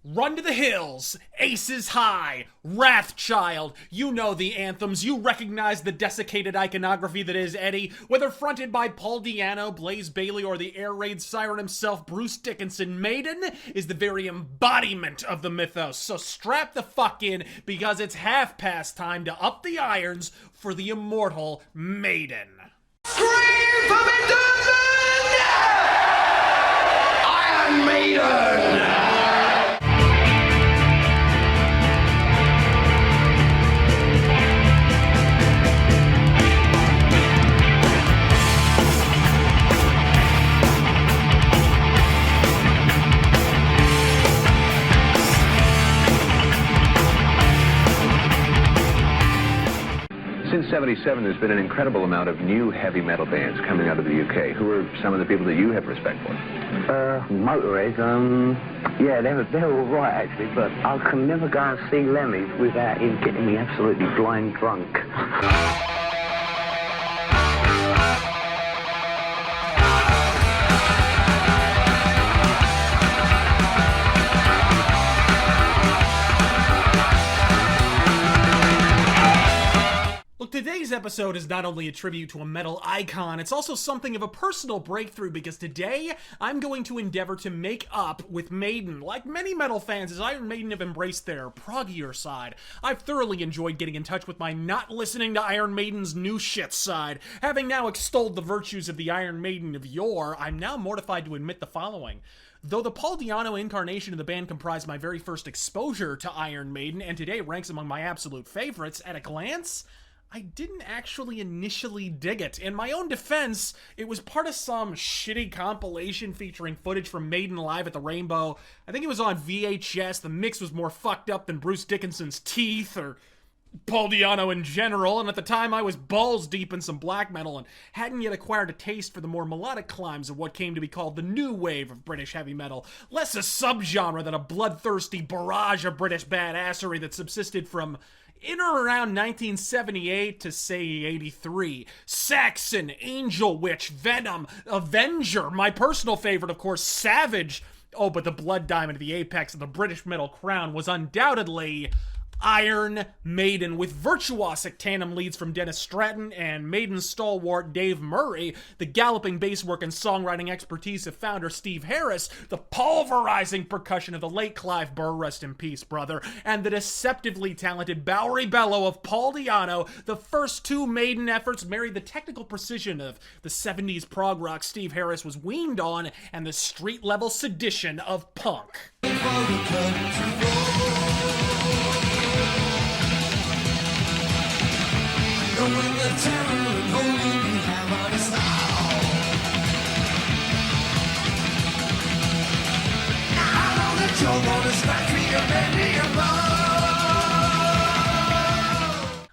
Run to the Hills, Aces High, Wrathchild. You know the anthems. You recognize the desiccated iconography that is Eddie. Whether fronted by Paul Di'Anno, Blaze Bayley, or the air raid siren himself, Bruce Dickinson, Maiden is the very embodiment of the mythos. So strap the fuck in, because it's half past time to up the irons for the immortal Maiden. Scream from Dickinson! Iron Maiden! Since '77, there's been an incredible amount of new heavy metal bands coming out of the UK. Who are some of the people that you have respect for? Motorhead, yeah, they're all right, actually, but I can never go and see Lemmy without him getting me absolutely blind drunk. Today's episode is not only a tribute to a metal icon, it's also something of a personal breakthrough, because today I'm going to endeavor to make up with Maiden. Like many metal fans, as Iron Maiden have embraced their proggier side, I've thoroughly enjoyed getting in touch with my not listening to Iron Maiden's new shit side. Having now extolled the virtues of the Iron Maiden of yore, I'm now mortified to admit the following. Though the Paul Di'Anno incarnation of the band comprised my very first exposure to Iron Maiden, and today ranks among my absolute favorites, at a glance, I didn't actually initially dig it. In my own defense, it was part of some shitty compilation featuring footage from Maiden live at the Rainbow. I think it was on VHS. The mix was more fucked up than Bruce Dickinson's teeth or Paul Di'Anno in general, and at the time I was balls deep in some black metal and hadn't yet acquired a taste for the more melodic climbs of what came to be called the new wave of British heavy metal, less a subgenre than a bloodthirsty barrage of British badassery that subsisted from in or around 1978 to, say, 83. Saxon, Angel Witch, Venom, Avenger, my personal favorite, of course, Savage. Oh, but the blood diamond at the apex of the British metal crown was undoubtedly Iron Maiden, with virtuosic tandem leads from Dennis Stratton and Maiden stalwart Dave Murray, the galloping basswork and songwriting expertise of founder Steve Harris, the pulverizing percussion of the late Clive Burr, rest in peace, brother, and the deceptively talented Bowery bellow of Paul Di'Anno. The first two Maiden efforts married the technical precision of the 70s prog rock Steve Harris was weaned on and the street-level sedition of punk.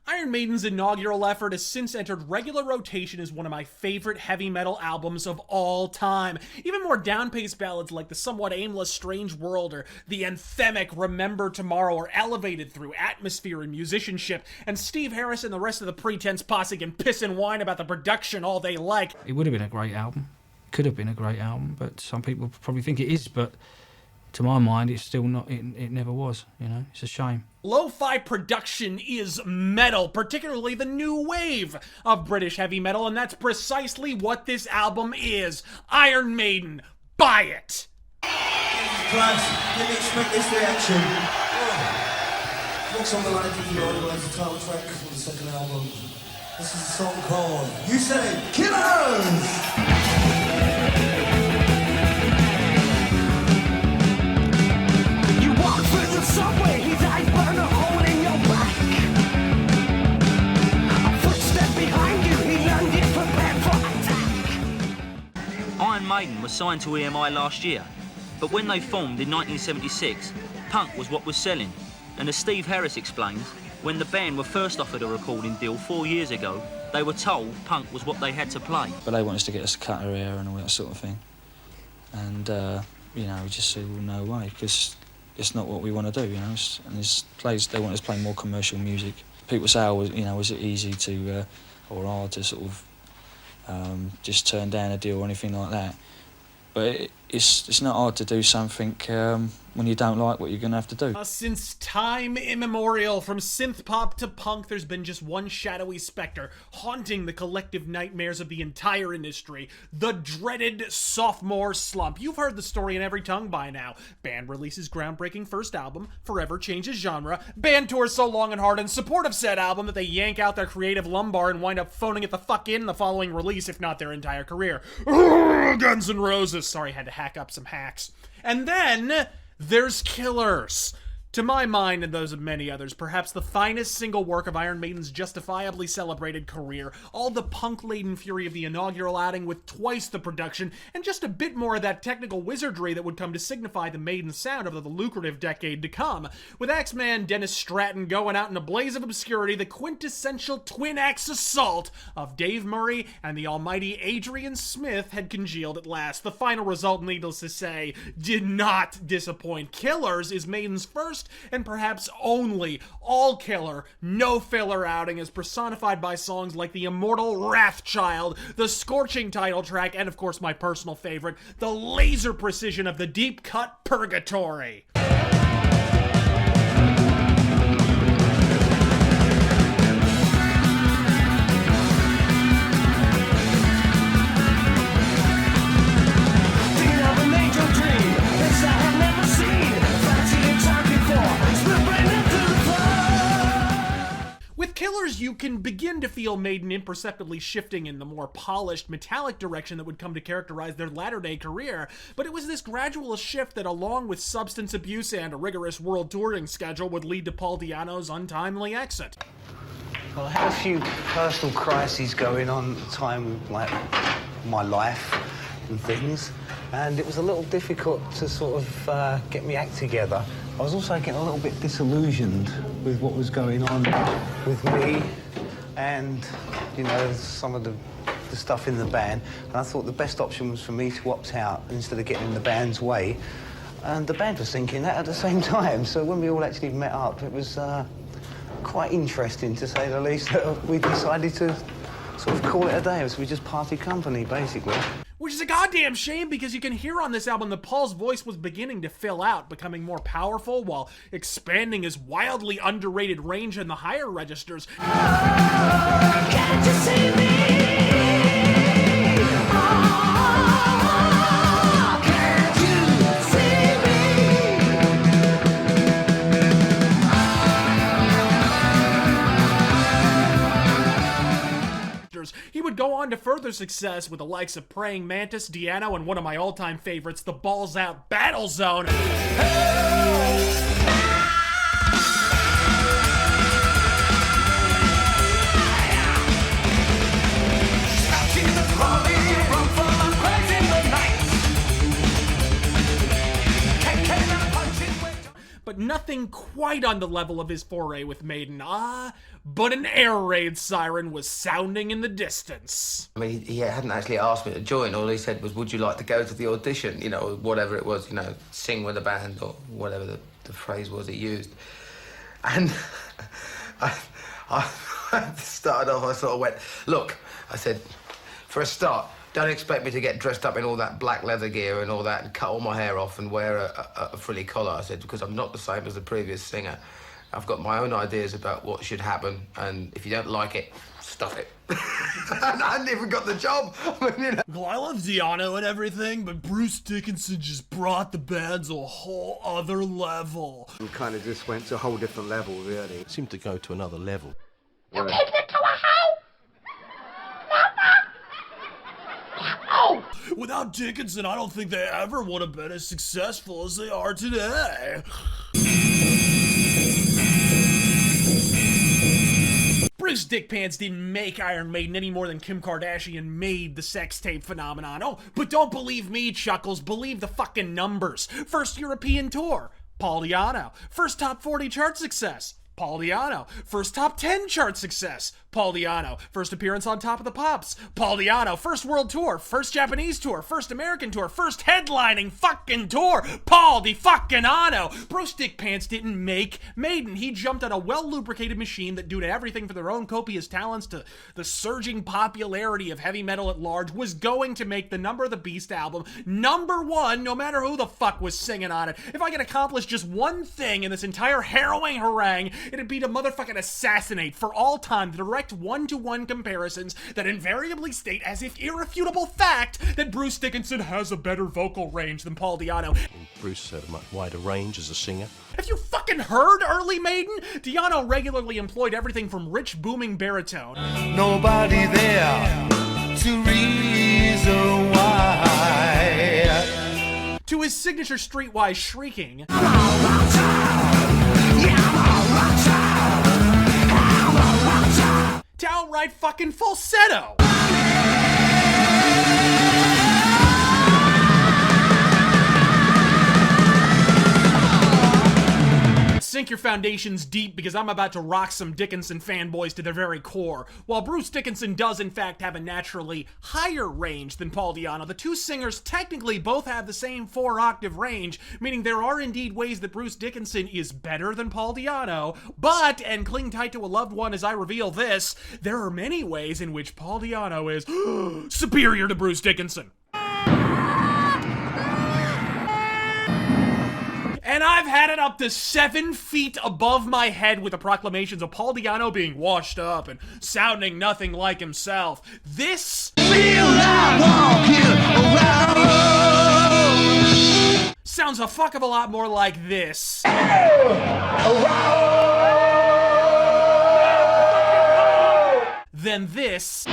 Iron Maiden's inaugural effort has since entered regular rotation as one of my favorite heavy metal albums of all time. Even more down-paced ballads like the somewhat aimless Strange World or the anthemic Remember Tomorrow are elevated through atmosphere and musicianship, and Steve Harris and the rest of the Pretense posse can piss and whine about the production all they like. It would have been a great album. Could have been a great album, but some people probably think it is, but to my mind, it's still not. It never was. It's a shame. Lo-fi production is metal, particularly the new wave of British heavy metal, and that's precisely what this album is. Iron Maiden, buy it! Guys, didn't expect this reaction. Looks on the like the title track for the second album. This is a song called You Say Killers! Subway, his eyes burn a hole in your back. A footstep behind you, he landed prepared for attack. Iron Maiden was signed to EMI last year, but when they formed in 1976, punk was what was selling. And as Steve Harris explains, when the band were first offered a recording deal 4 years ago, they were told punk was what they had to play. But they wanted us to get us a cut our hair and all that sort of thing. And, we just said, well, no way, because it's not what we want to do, and they want us to play more commercial music. People say, was it easy to, or hard to sort of just turn down a deal or anything like that? But it's not hard to do something when you don't like what you're going to have to do. Since time immemorial, from synth pop to punk, there's been just one shadowy specter haunting the collective nightmares of the entire industry, the dreaded sophomore slump. You've heard the story in every tongue by now. Band releases groundbreaking first album, forever changes genre. Band tours so long and hard in support of said album that they yank out their creative lumbar and wind up phoning it the fuck in the following release, if not their entire career. Guns N' Roses. Sorry, had to hack up some hacks. And then there's Killers. To my mind, and those of many others, perhaps the finest single work of Iron Maiden's justifiably celebrated career. All the punk-laden fury of the inaugural outing with twice the production, and just a bit more of that technical wizardry that would come to signify the Maiden sound of the lucrative decade to come. With Axeman Dennis Stratton going out in a blaze of obscurity, the quintessential twin-axe assault of Dave Murray and the almighty Adrian Smith had congealed at last. The final result, needless to say, did not disappoint. Killers is Maiden's first and perhaps only all-killer, no-filler outing, as personified by songs like the immortal Wrathchild, the scorching title track, and of course my personal favorite, the laser precision of the deep-cut Purgatory. With Killers, you can begin to feel Maiden imperceptibly shifting in the more polished, metallic direction that would come to characterize their latter-day career, but it was this gradual shift that, along with substance abuse and a rigorous world touring schedule, would lead to Paul Di'Anno's untimely exit. Well, I had a few personal crises going on at the time with like my life and things, and it was a little difficult to sort of get my act together. I was also getting a little bit disillusioned with what was going on with me and, you know, some of the stuff in the band. And I thought the best option was for me to opt out instead of getting in the band's way. And the band was thinking that at the same time. So when we all actually met up, it was quite interesting, to say the least, that we decided to sort of call it a day. So we just parted company, basically. Which is a goddamn shame, because you can hear on this album that Paul's voice was beginning to fill out, becoming more powerful while expanding his wildly underrated range in the higher registers. Oh, can't you see me? Oh, can't you see me? He would go on to further success with the likes of Praying Mantis, Di'Anno, and one of my all-time favorites, the Balls Out Battle Zone. But nothing quite on the level of his foray with Maiden. But an air raid siren was sounding in the distance. I mean, he hadn't actually asked me to join. All he said was, would you like to go to the audition? You know, whatever it was, you know, sing with the band or whatever the phrase was he used. And I started off, I sort of went, look, I said, for a start, don't expect me to get dressed up in all that black leather gear and all that and cut all my hair off and wear a frilly collar, I said, because I'm not the same as the previous singer. I've got my own ideas about what should happen, and if you don't like it, stuff it. And I hadn't even got the job. I mean, you know. Well, I love Di'Anno and everything, but Bruce Dickinson just brought the band to a whole other level. We kind of just went to a whole different level, really. It seemed to go to another level. You kicked it to a hole! Oh! Without Dickinson, I don't think they ever would have been as successful as they are today. Bruce Dickpants didn't make Iron Maiden any more than Kim Kardashian made the sex tape phenomenon. Oh, but don't believe me, Chuckles. Believe the fucking numbers. First European tour, Paul Di'Anno. First top 40 chart success, Paul Di'Anno. First top 10 chart success, Paul Di'Anno. First appearance on Top of the Pops, Paul Di'Anno. First world tour, first Japanese tour, first American tour, first headlining fucking tour, Paul Di-fucking-Anno. Bruce Dick Pants didn't make Maiden. He jumped on a well-lubricated machine that, due to everything from their own copious talents to the surging popularity of heavy metal at large, was going to make the Number of the Beast album #1, no matter who the fuck was singing on it. If I could accomplish just one thing in this entire harrowing harangue, it'd be to motherfucking assassinate for all time the direct one-to-one comparisons that invariably state as if irrefutable fact that Bruce Dickinson has a better vocal range than Paul Di'Anno. Bruce had a much wider range as a singer. Have you fucking heard early Maiden? Di'Anno regularly employed everything from rich booming baritone. Nobody there to reason why. To his signature streetwise shrieking. To outright fucking falsetto. Sink your foundations deep, because I'm about to rock some Dickinson fanboys to their very core. While Bruce Dickinson does in fact have a naturally higher range than Paul Di'Anno, the two singers technically both have the same 4-octave range, meaning there are indeed ways that Bruce Dickinson is better than Paul Di'Anno, but, and cling tight to a loved one as I reveal this, there are many ways in which Paul Di'Anno is superior to Bruce Dickinson. And I've had it up to 7 feet above my head with the proclamations of Paul Di'Anno being washed up and sounding nothing like himself. This feel like walking around sounds a fuck of a lot more like this. Than this.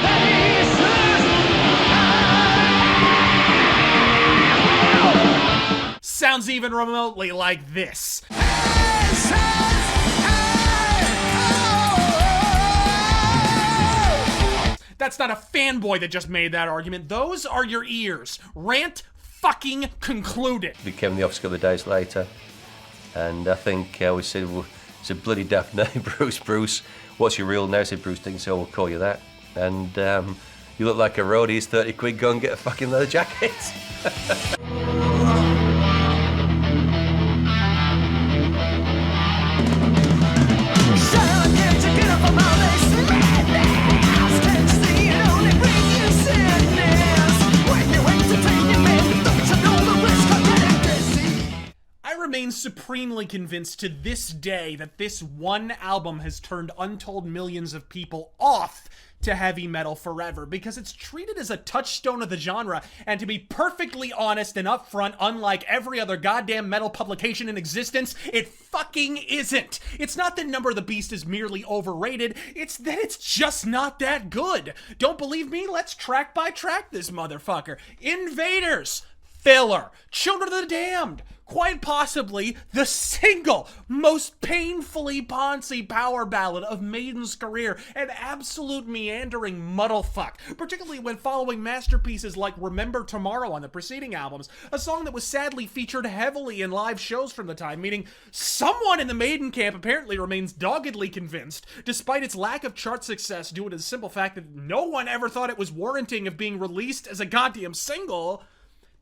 Sounds even remotely like this. That's not a fanboy that just made that argument. Those are your ears. Rant fucking concluded. We came in the office a couple of days later, and I think we said, well, it's a bloody daft name, Bruce. What's your real name? I said, Bruce Dickinson. So we'll call you that. And you look like a roadie. He's 30 quid. Go and get a fucking leather jacket. Remain supremely convinced to this day that this one album has turned untold millions of people off to heavy metal forever, because it's treated as a touchstone of the genre, and to be perfectly honest and upfront, unlike every other goddamn metal publication in existence, it fucking isn't. It's not that Number of the Beast is merely overrated, it's that it's just not that good. Don't believe me? Let's track by track this motherfucker. Invaders, filler. Children of the Damned, quite possibly the single most painfully poncy power ballad of Maiden's career, an absolute meandering muddlefuck, particularly when following masterpieces like Remember Tomorrow on the preceding albums, a song that was sadly featured heavily in live shows from the time, meaning someone in the Maiden camp apparently remains doggedly convinced, despite its lack of chart success due to the simple fact that no one ever thought it was warranting of being released as a goddamn single,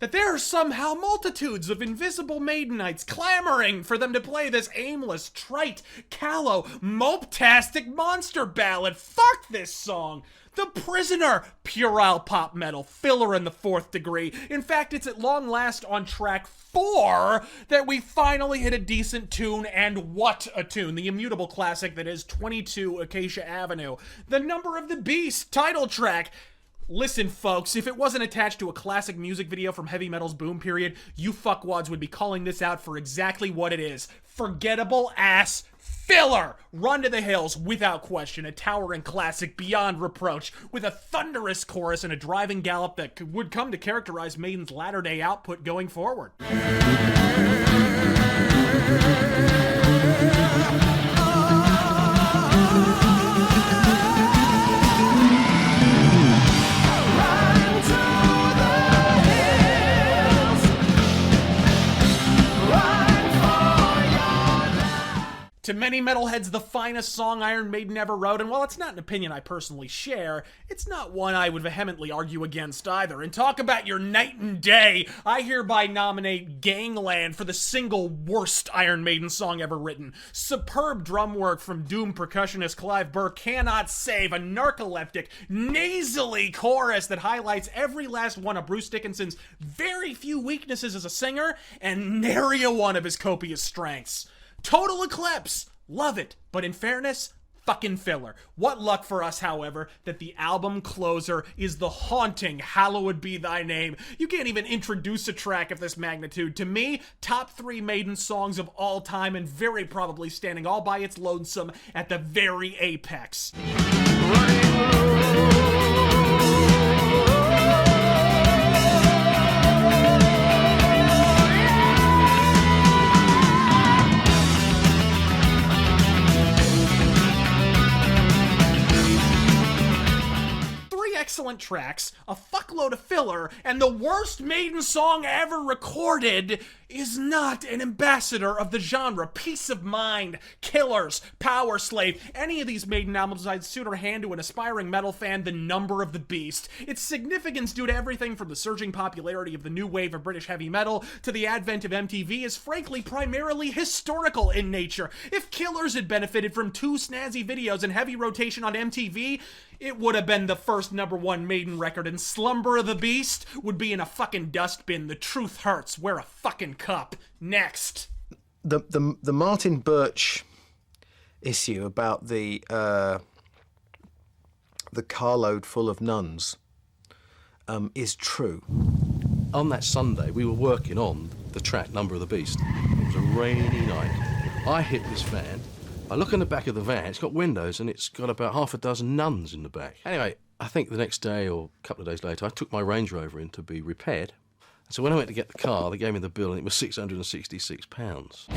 that there are somehow multitudes of invisible Maidenites clamoring for them to play this aimless, trite, callow, mope-tastic monster ballad. Fuck this song! The Prisoner, puerile pop metal, filler in the 4th degree. In fact, it's at long last on track 4 that we finally hit a decent tune, and what a tune. The immutable classic that is 22 Acacia Avenue. The Number of the Beast title track. Listen, folks, if it wasn't attached to a classic music video from heavy metal's boom period, you fuckwads would be calling this out for exactly what it is. Forgettable ass filler! Run to the Hills, without question, a towering classic beyond reproach, with a thunderous chorus and a driving gallop that would come to characterize Maiden's latter-day output going forward. To many metalheads, the finest song Iron Maiden ever wrote, and while it's not an opinion I personally share, it's not one I would vehemently argue against either. And talk about your night and day, I hereby nominate Gangland for the single worst Iron Maiden song ever written. Superb drum work from Doom percussionist Clive Burr cannot save a narcoleptic, nasally chorus that highlights every last one of Bruce Dickinson's very few weaknesses as a singer, and nary a one of his copious strengths. Total eclipse! Love it. But in fairness, fucking filler. What luck for us, however, that the album closer is the haunting Hallowed Be Thy Name. You can't even introduce a track of this magnitude. To me, top 3 Maiden songs of all time, and very probably standing all by its lonesome at the very apex. Excellent tracks, a fuckload of filler, and the worst Maiden song ever recorded is not an ambassador of the genre. Peace of Mind, Killers, Powerslave, any of these Maiden albums I'd sooner hand to an aspiring metal fan than Number of the Beast. Its significance due to everything from the surging popularity of the new wave of British heavy metal to the advent of MTV is frankly primarily historical in nature. If Killers had benefited from 2 snazzy videos and heavy rotation on MTV, it would have been the first #1 Maiden record, and Slumber of the Beast would be in a fucking dustbin. The truth hurts. Wear a fucking cup. Next. The Martin Birch issue about the carload full of nuns is true. On that Sunday, we were working on the track Number of the Beast. It was a rainy night. I hit this van. I look in the back of the van, it's got windows and it's got about half a dozen nuns in the back. Anyway, I think the next day or a couple of days later, I took my Range Rover in to be repaired. So when I went to get the car, they gave me the bill and it was £666.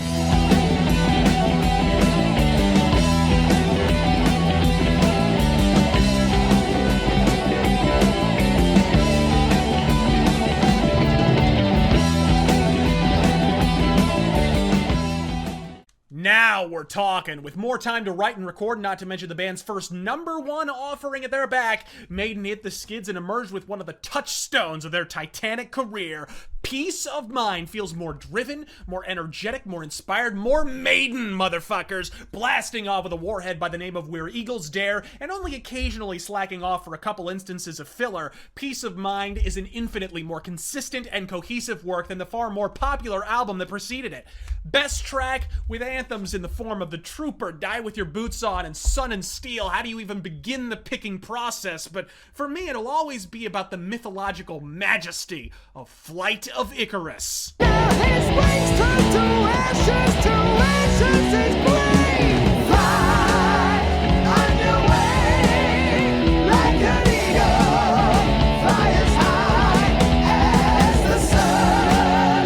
Now we're talking. With more time to write and record, not to mention the band's first #1 offering at their back, Maiden hit the skids and emerged with one of the touchstones of their titanic career. Peace of Mind feels more driven, more energetic, more inspired, more Maiden, motherfuckers, blasting off with a warhead by the name of Where Eagles Dare, and only occasionally slacking off for a couple instances of filler. Peace of Mind is an infinitely more consistent and cohesive work than the far more popular album that preceded it. Best track, with anthems in the form of The Trooper, Die With Your Boots On, and Sun and Steel. How do you even begin the picking process? But for me, it'll always be about the mythological majesty of Flight of Icarus. His wings turn to ashes, his blade. Fly on your way like an eagle. Fly as high as the sun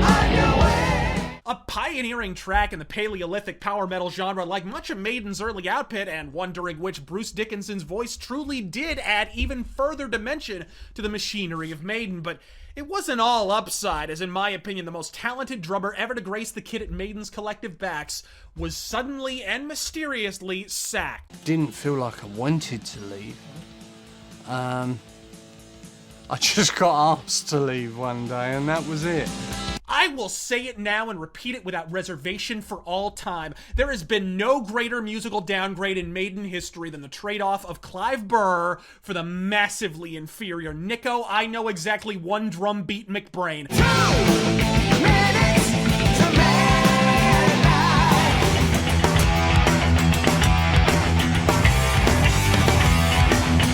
on your way. A pioneering track in the Paleolithic power metal genre, like much of Maiden's early output, and one during which Bruce Dickinson's voice truly did add even further dimension to the machinery of Maiden. But it wasn't all upside, as in my opinion, the most talented drummer ever to grace the kit at Maiden's collective backs was suddenly and mysteriously sacked. Didn't feel like I wanted to leave. I just got asked to leave one day, and that was it. I will say it now and repeat it without reservation for all time. There has been no greater musical downgrade in Maiden history than the trade-off of Clive Burr for the massively inferior Nico I Know Exactly One Drum Beat McBrain. 2 minutes to midnight.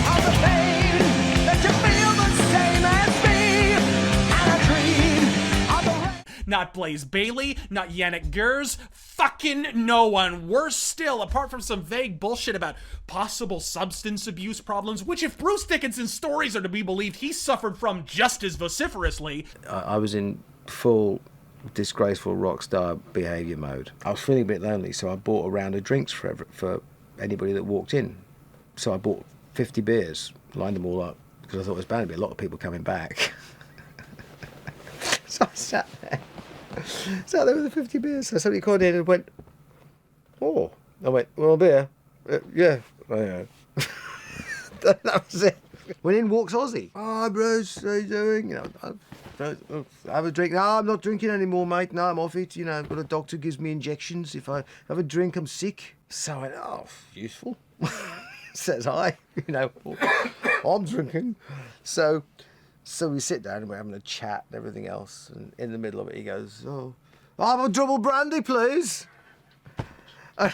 All the pain that you feel the same as me, and I dream of the rain. Not Blaze Bayley, not Yannick Gers, fucking no one. Worse still, apart from some vague bullshit about possible substance abuse problems, which if Bruce Dickinson's stories are to be believed, he suffered from just as vociferously. I was in full disgraceful rock star behaviour mode. I was feeling a bit lonely, so I bought a round of drinks for anybody that walked in. So I bought 50 beers, lined them all up, because I thought there was bound to be a lot of people coming back. So I sat there with the 50 beers. So somebody called in and went, Oh. I went, well, beer? Yeah. I know. That was it. When in walks Ozzy. Oh, Bruce, how you doing? You know, have a drink. No, I'm not drinking anymore, mate. No, I'm off it. You know, but a doctor gives me injections. If I have a drink, I'm sick. So I went, oh, useful. Says hi. You know, I'm drinking. So we sit down and we're having a chat and everything else. And in the middle of it, he goes, oh, I'll have a double brandy, please. I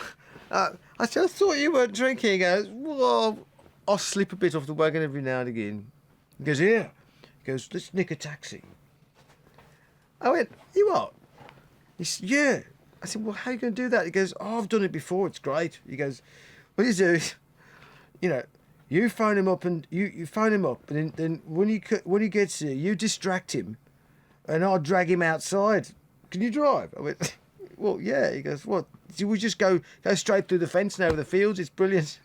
said, I thought you weren't drinking. He goes, well, I'll slip a bit off the wagon every now and again. He goes, yeah. He goes, let's nick a taxi. I went, you what? He said, yeah. I said, well, how are you going to do that? He goes, oh, I've done it before. It's great. He goes, what you do is, you know, you phone him up and you phone him up, and then when he gets here, you distract him, and I'll drag him outside. Can you drive? I went, well, yeah. He goes, what? We just go straight through the fence and over the fields. It's brilliant.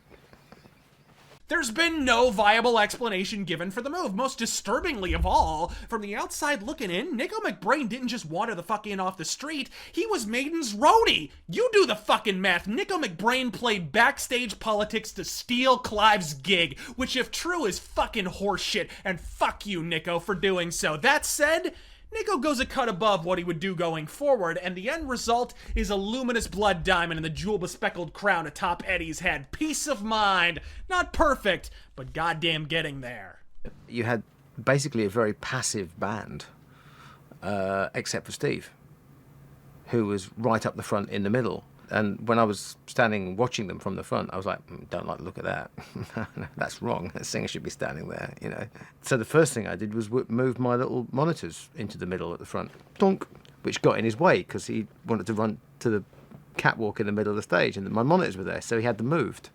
There's been no viable explanation given for the move. Most disturbingly of all, from the outside looking in, Nico McBrain didn't just wander the fuck in off the street, he was Maiden's roadie. You do the fucking math. Nico McBrain played backstage politics to steal Clive's gig, which if true is fucking horseshit, and fuck you, Nico, for doing so. That said, Nico goes a cut above what he would do going forward, and the end result is a luminous blood diamond and the jewel-bespeckled crown atop Eddie's head. Peace of mind. Not perfect, but goddamn getting there. You had basically a very passive band, except for Steve, who was right up the front in the middle. And when I was standing watching them from the front, I was like, don't like the look of that. That's wrong. The singer should be standing there, you know. So the first thing I did was move my little monitors into the middle at the front, donk, which got in his way because he wanted to run to the catwalk in the middle of the stage, and my monitors were there, so he had them moved.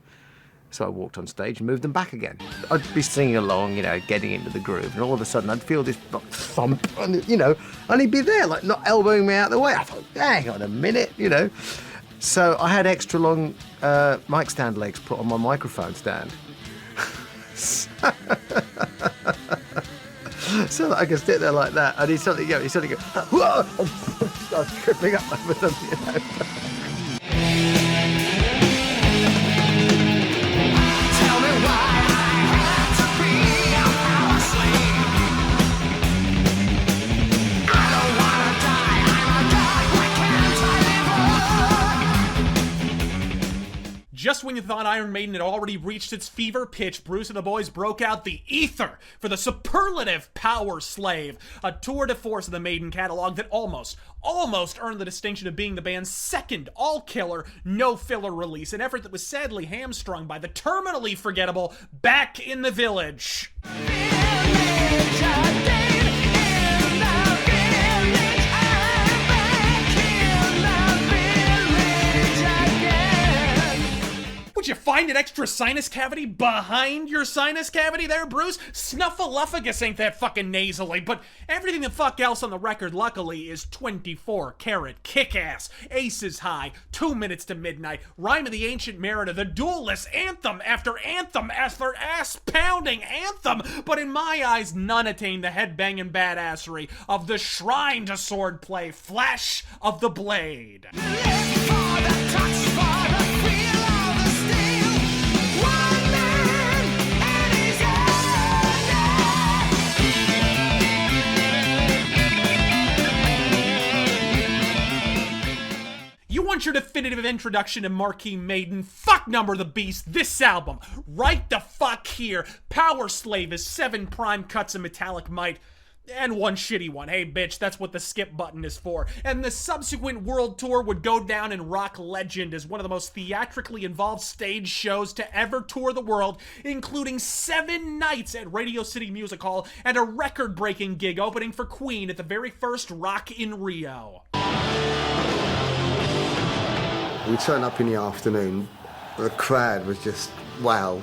So I walked on stage and moved them back again. I'd be singing along, you know, getting into the groove, and all of a sudden I'd feel this thump, and, you know, and he'd be there, like, not elbowing me out of the way. I thought, hang on a minute, you know. So I had extra long mic stand legs put on my microphone stand. So that I could sit there like that, and he suddenly go, whoa! And start tripping up over them, you know. Tell me why I had to be a Powerslave. I don't wanna die, I'm a god, why can't I Just when you thought Iron Maiden had already reached its fever pitch, Bruce and the boys broke out the ether for the superlative Powerslave, a tour de force of the Maiden catalog that almost earned the distinction of being the band's second all-killer, no-filler release, an effort that was sadly hamstrung by the terminally forgettable Back in the Village. Would you find an extra sinus cavity behind your sinus cavity there, Bruce? Snuffleupagus ain't that fucking nasally, but everything the fuck else on the record, luckily, is 24-karat kick-ass, aces high, 2 minutes to midnight, Rhyme of the Ancient Mariner, the Duelist, anthem after anthem after ass-pounding anthem, but in my eyes, none attain the headbanging badassery of the shrine to swordplay, Flash of the Blade. You want your definitive introduction to Marquee Maiden? Fuck Number the Beast, this album, right the fuck here. Powerslave is 7 prime cuts of metallic might, and 1 shitty one. Hey bitch, that's what the skip button is for. And the subsequent world tour would go down in rock legend as one of the most theatrically involved stage shows to ever tour the world, including 7 nights at Radio City Music Hall and a record-breaking gig opening for Queen at the very first Rock in Rio. We turned up in the afternoon, the crowd was just, wow.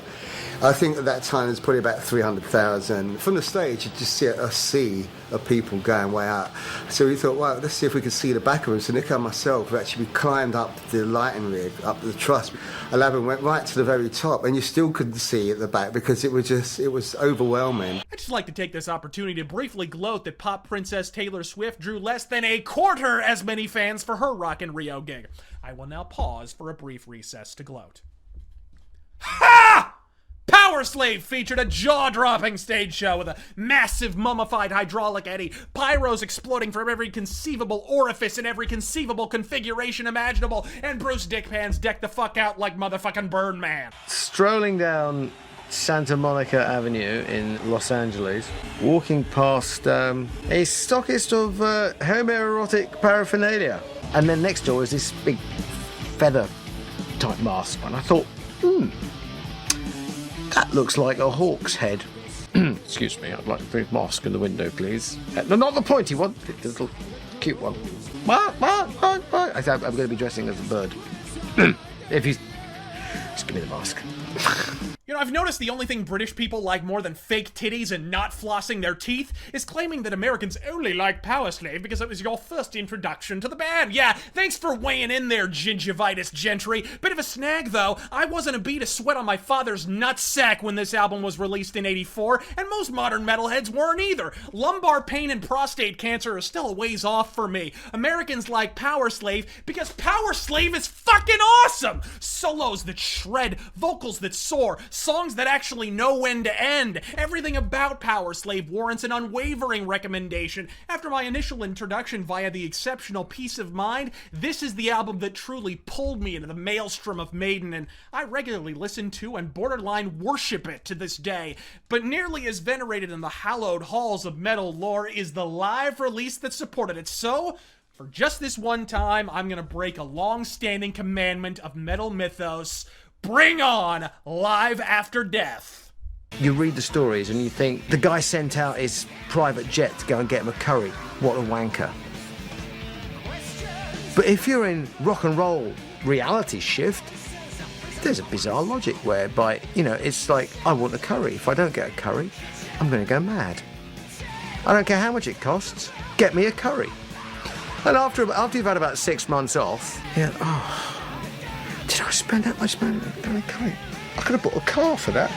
I think at that time there's probably about 300,000. From the stage, you just see a sea of people going way out. So we thought, well, let's see if we can see the back of them. So Nico and myself, we climbed up the lighting rig, up the truss. Aladdin went right to the very top, and you still couldn't see at the back because it was overwhelming. I'd just like to take this opportunity to briefly gloat that pop princess Taylor Swift drew less than a quarter as many fans for her Rock in Rio gig. I will now pause for a brief recess to gloat. Ha! Powerslave featured a jaw-dropping stage show with a massive mummified hydraulic eddy, pyros exploding from every conceivable orifice in every conceivable configuration imaginable, and Bruce Dickpants decked the fuck out like motherfucking Burn Man. Strolling down Santa Monica Avenue in Los Angeles, walking past a stockist of homoerotic paraphernalia. And then next door is this big feather-type mask, and I thought, that looks like a hawk's head. Excuse me, I'd like the mask in the window, please. No, not the pointy one, the little cute one. What? I said, I'm going to be dressing as a bird. If you... Just give me the mask. You know, I've noticed the only thing British people like more than fake titties and not flossing their teeth is claiming that Americans only like Powerslave because it was your first introduction to the band. Yeah, thanks for weighing in there, gingivitis gentry. Bit of a snag, though. I wasn't a bead of sweat on my father's nutsack when this album was released in '84, and most modern metalheads weren't either. Lumbar pain and prostate cancer are still a ways off for me. Americans like Powerslave because Powerslave is fucking awesome! Solos that shred, vocals that soar, songs that actually know when to end. Everything about Powerslave warrants an unwavering recommendation. After my initial introduction via the exceptional Peace of Mind, this is the album that truly pulled me into the maelstrom of Maiden, and I regularly listen to and borderline worship it to this day. But nearly as venerated in the hallowed halls of metal lore is the live release that supported it. So, for just this one time, I'm gonna break a long-standing commandment of metal mythos. Bring on Live After Death. You read the stories and you think, the guy sent out his private jet to go and get him a curry. What a wanker. But if you're in rock and roll reality shift, there's a bizarre logic whereby, it's like, I want a curry. If I don't get a curry, I'm going to go mad. I don't care how much it costs, get me a curry. And after you've had about 6 months off, did I spend that much money on a curry? I could have bought a car for that.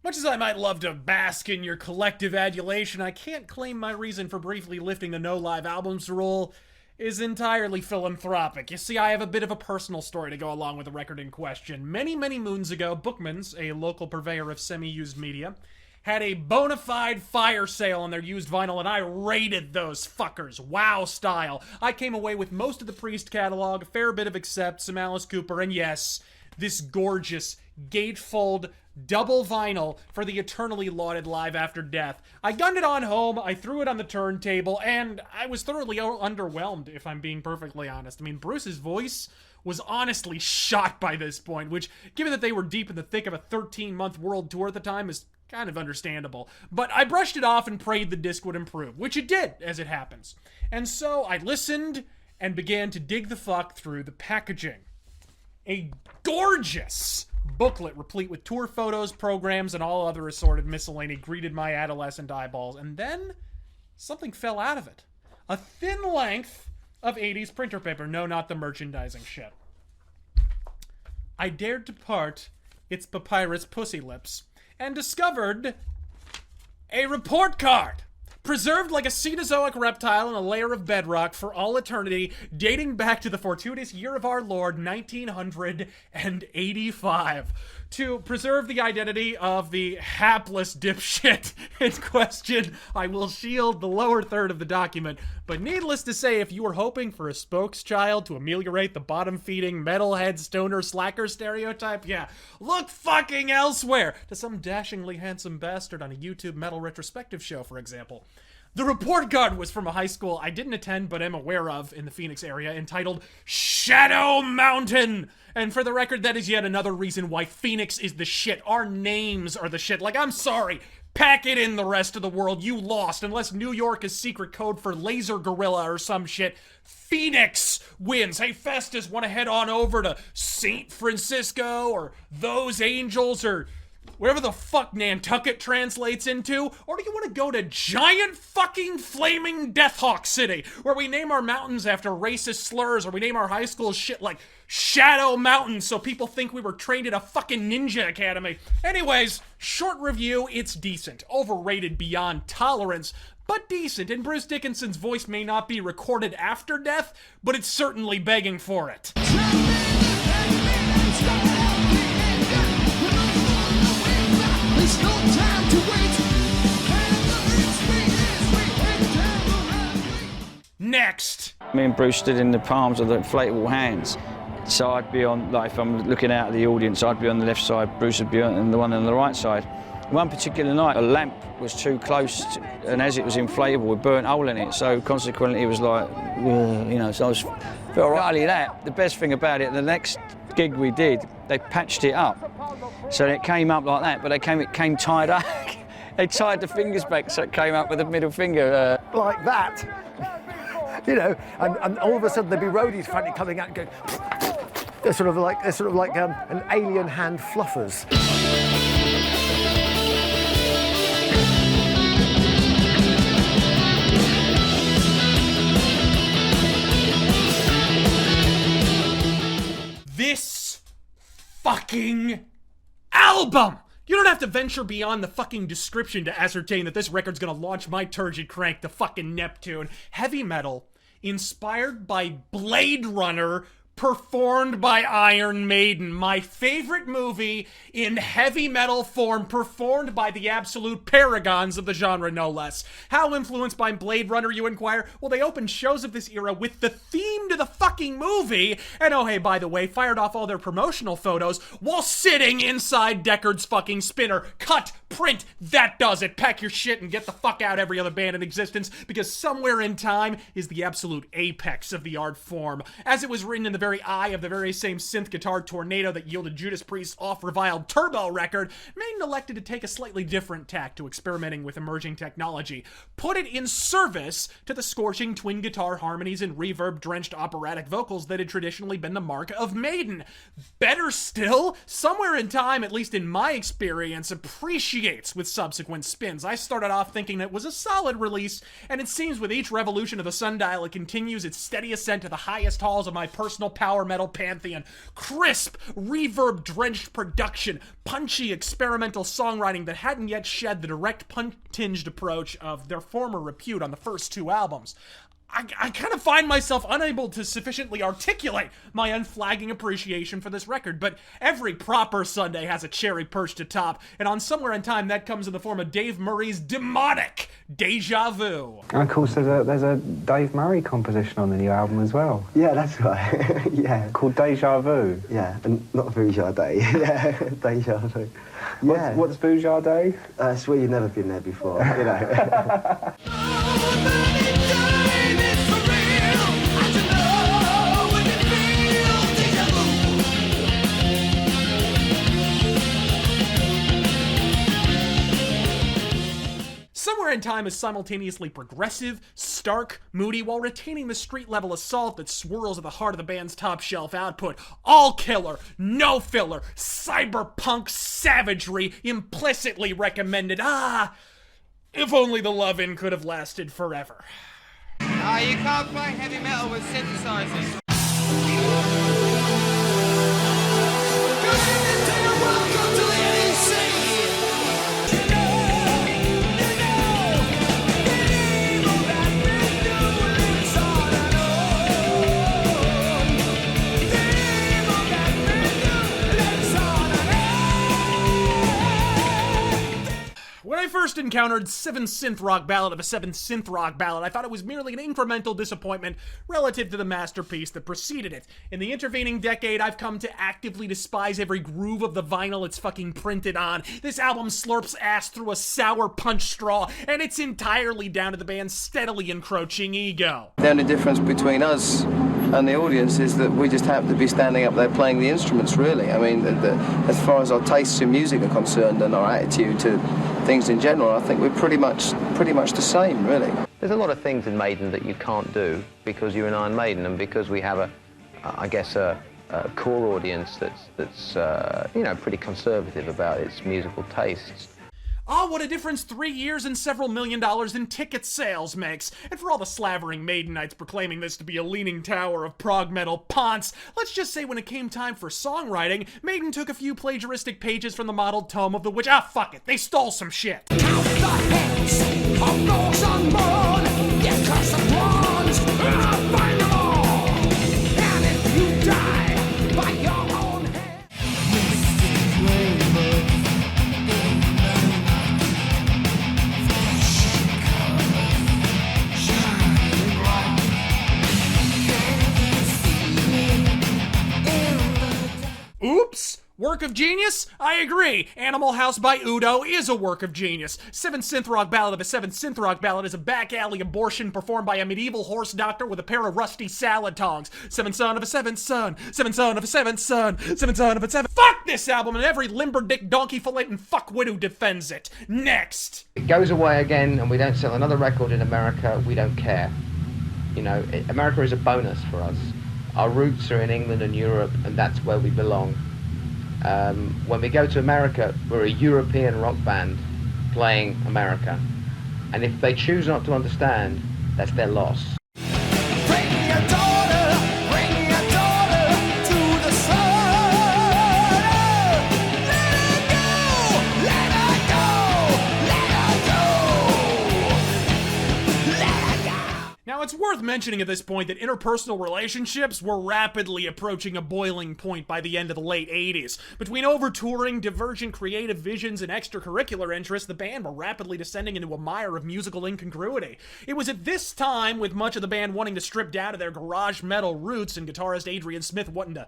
Much as I might love to bask in your collective adulation, I can't claim my reason for briefly lifting the no live albums rule is entirely philanthropic. You see, I have a bit of a personal story to go along with the record in question. Many, many moons ago, Bookman's, a local purveyor of semi-used media, had a bona fide fire sale on their used vinyl, and I raided those fuckers, wow style. I came away with most of the Priest catalog, a fair bit of Accept, some Alice Cooper, and yes, this gorgeous gatefold double vinyl for the eternally lauded Live After Death. I gunned it on home, I threw it on the turntable, and I was thoroughly underwhelmed, if I'm being perfectly honest. I mean, Bruce's voice was honestly shot by this point, which, given that they were deep in the thick of a 13-month world tour at the time, is kind of understandable. But I brushed it off and prayed the disc would improve, which it did, as it happens. And so I listened and began to dig the fuck through the packaging. A gorgeous booklet replete with tour photos, programs, and all other assorted miscellany greeted my adolescent eyeballs, and then something fell out of it. A thin length of 80s printer paper. No, not the merchandising shit. I dared to part its papyrus pussy lips and discovered a report card. Preserved like a Cenozoic reptile in a layer of bedrock for all eternity, dating back to the fortuitous year of our Lord, 1985. To preserve the identity of the hapless dipshit in question, I will shield the lower third of the document. But needless to say, if you were hoping for a spokeschild to ameliorate the bottom-feeding, metalhead, stoner, slacker stereotype, yeah, look fucking elsewhere. To some dashingly handsome bastard on a YouTube metal retrospective show, for example. The report card was from a high school I didn't attend but am aware of in the Phoenix area, entitled Shadow Mountain, And for the record, that is yet another reason why Phoenix is the shit. Our names are the shit. Like, I'm sorry. Pack it in, the rest of the world. You lost. Unless New York is secret code for laser gorilla or some shit. Phoenix wins. Hey, Festus, want to head on over to St. Francisco or Those Angels or wherever the fuck Nantucket translates into? Or do you want to go to giant fucking flaming Deathhawk City, where we name our mountains after racist slurs, or we name our high schools shit like Shadow Mountain so people think we were trained at a fucking ninja academy? Anyways, short review, it's decent. Overrated beyond tolerance, but decent. And Bruce Dickinson's voice may not be recorded after death, but it's certainly begging for it. Next! Me and Bruce stood in the palms of the inflatable hands. So I'd be on, like if I'm looking out at the audience, I'd be on the left side, Bruce would be on the one on the right side. One particular night, a lamp was too close, and as it was inflatable, we burnt a hole in it. So consequently, it was like, you know, so I was felt right. Only that, the best thing about it, the next gig we did, they patched it up. So it came up like that, but it came tied up. They tied the fingers back, so it came up with the middle finger. Like that. You know, and all of a sudden there'd be roadies frantically coming out and going. They're sort of like an alien hand fluffers. This fucking album! You don't have to venture beyond the fucking description to ascertain that this record's gonna launch my turgid crank to fucking Neptune. Heavy metal, inspired by Blade Runner, performed by Iron Maiden. My favorite movie in heavy metal form, performed by the absolute paragons of the genre, no less. How influenced by Blade Runner, you inquire? Well, they opened shows of this era with the theme to the fucking movie, and oh hey, by the way, fired off all their promotional photos while sitting inside Deckard's fucking spinner. Cut, print, that does it. Pack your shit and get the fuck out, every other band in existence, because Somewhere in Time is the absolute apex of the art form. As it was written in the very eye of the very same synth guitar tornado that yielded Judas Priest's off-reviled Turbo record, Maiden elected to take a slightly different tack to experimenting with emerging technology. Put it in service to the scorching twin guitar harmonies and reverb-drenched operatic vocals that had traditionally been the mark of Maiden. Better still, Somewhere in Time, at least in my experience, appreciates with subsequent spins. I started off thinking it was a solid release, and it seems with each revolution of the sundial it continues its steady ascent to the highest halls of my personal power metal pantheon. Crisp, reverb-drenched production, punchy experimental songwriting that hadn't yet shed the direct pun-tinged approach of their former repute on the first two albums. I kind of find myself unable to sufficiently articulate my unflagging appreciation for this record, but every proper Sunday has a cherry perched atop, and on Somewhere in Time that comes in the form of Dave Murray's demonic Deja Vu. And of course there's a Dave Murray composition on the new album as well. Yeah, that's right. Yeah. Called Deja Vu. Yeah, and not Bourgeois Day. Yeah, Deja Vu. Yeah. What's Bourgeois Day? It's where you've never been there before, you know. Somewhere in Time is simultaneously progressive, stark, moody, while retaining the street-level assault that swirls at the heart of the band's top-shelf output. All killer, no filler, cyberpunk savagery, implicitly recommended. If only the love-in could have lasted forever. You can't play heavy metal with synthesizers. When I first encountered 7 synth rock ballad of a 7 synth rock ballad, I thought it was merely an incremental disappointment relative to the masterpiece that preceded it. In the intervening decade, I've come to actively despise every groove of the vinyl it's fucking printed on. This album slurps ass through a sour punch straw, and it's entirely down to the band's steadily encroaching ego. The only difference between us and the audience is that we just happen to be standing up there playing the instruments, really. I mean, as far as our tastes in music are concerned and our attitude to things in general, I think we're pretty much the same, really. There's a lot of things in Maiden that you can't do because you're in Iron Maiden, and because we have a core audience that's pretty conservative about its musical tastes. Ah, what a difference 3 years and several $1 million in ticket sales makes. And for all the slavering Maidenites proclaiming this to be a leaning tower of prog metal ponce, let's just say when it came time for songwriting, Maiden took a few plagiaristic pages from the modeled tome of the witch. Ah, fuck it, they stole some shit. Oops! Work of genius? I agree. Animal House by Udo is a work of genius. 7 Synth Rock Ballad of a 7 Synth Rock Ballad is a back alley abortion performed by a medieval horse doctor with a pair of rusty salad tongs. 7 son of a 7 son. 7 son of a 7 son. 7 son of a 7. Fuck this album and every limber dick donkey filleting fuckwit who defends it. Next! It goes away again and we don't sell another record in America, we don't care. You know, America is a bonus for us. Our roots are in England and Europe, and that's where we belong. When we go to America, we're a European rock band playing America. And if they choose not to understand, that's their loss. Now, it's worth mentioning at this point that interpersonal relationships were rapidly approaching a boiling point by the end of the late 80s. Between over-touring, divergent creative visions, and extracurricular interests, the band were rapidly descending into a mire of musical incongruity. It was at this time, with much of the band wanting to strip down to their garage metal roots and guitarist Adrian Smith wanting to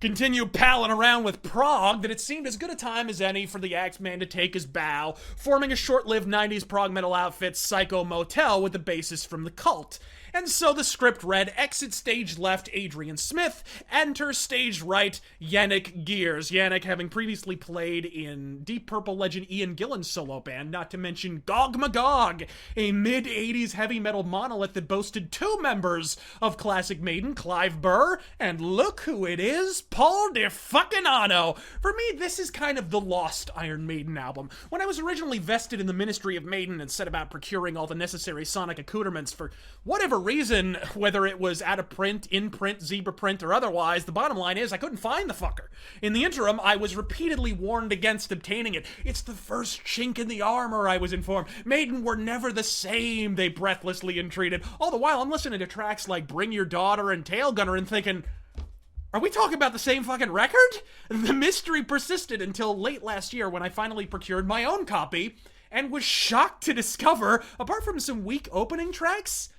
continue palling around with prog, that it seemed as good a time as any for the Axeman to take his bow, forming a short-lived 90s prog metal outfit, Psycho Motel, with the bassist from The Cult. And so the script read, exit stage left Adrian Smith, enter stage right Yannick Gears. Yannick having previously played in Deep Purple legend Ian Gillan's solo band, not to mention Gog Magog, a mid-80s heavy metal monolith that boasted 2 members of classic Maiden, Clive Burr, and look who it is, Paul DeFucking-Ano. For me, this is kind of the lost Iron Maiden album. When I was originally vested in the ministry of Maiden and set about procuring all the necessary sonic accoutrements for whatever reason, whether it was out of print, in print, zebra print, or otherwise, the bottom line is I couldn't find the fucker. In the interim, I was repeatedly warned against obtaining it. It's the first chink in the armor, I was informed. Maiden were never the same, they breathlessly entreated. All the while, I'm listening to tracks like Bring Your Daughter and Tail Gunner and thinking, are we talking about the same fucking record? The mystery persisted until late last year when I finally procured my own copy and was shocked to discover, apart from some weak opening tracks,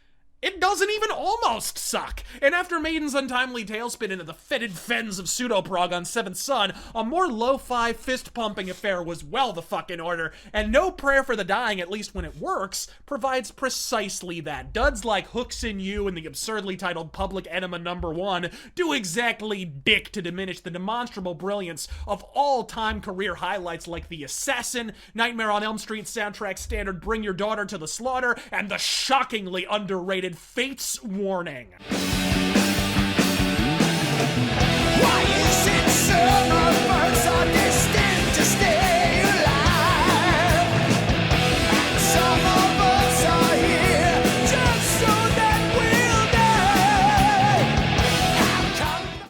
it doesn't even almost suck. And after Maiden's untimely tailspin into the fetid fens of pseudo-prog on Seventh Son, a more lo-fi fist-pumping affair was well the fuck in order, and No Prayer for the Dying, at least when it works, provides precisely that. Duds like Hooks in You and the absurdly titled Public Enema No. 1 do exactly dick to diminish the demonstrable brilliance of all-time career highlights like The Assassin, Nightmare on Elm Street soundtrack standard Bring Your Daughter to the Slaughter, and the shockingly underrated Fate's Warning. Why is it some of us are destined to stay alive? And some of us are here just so that we'll die.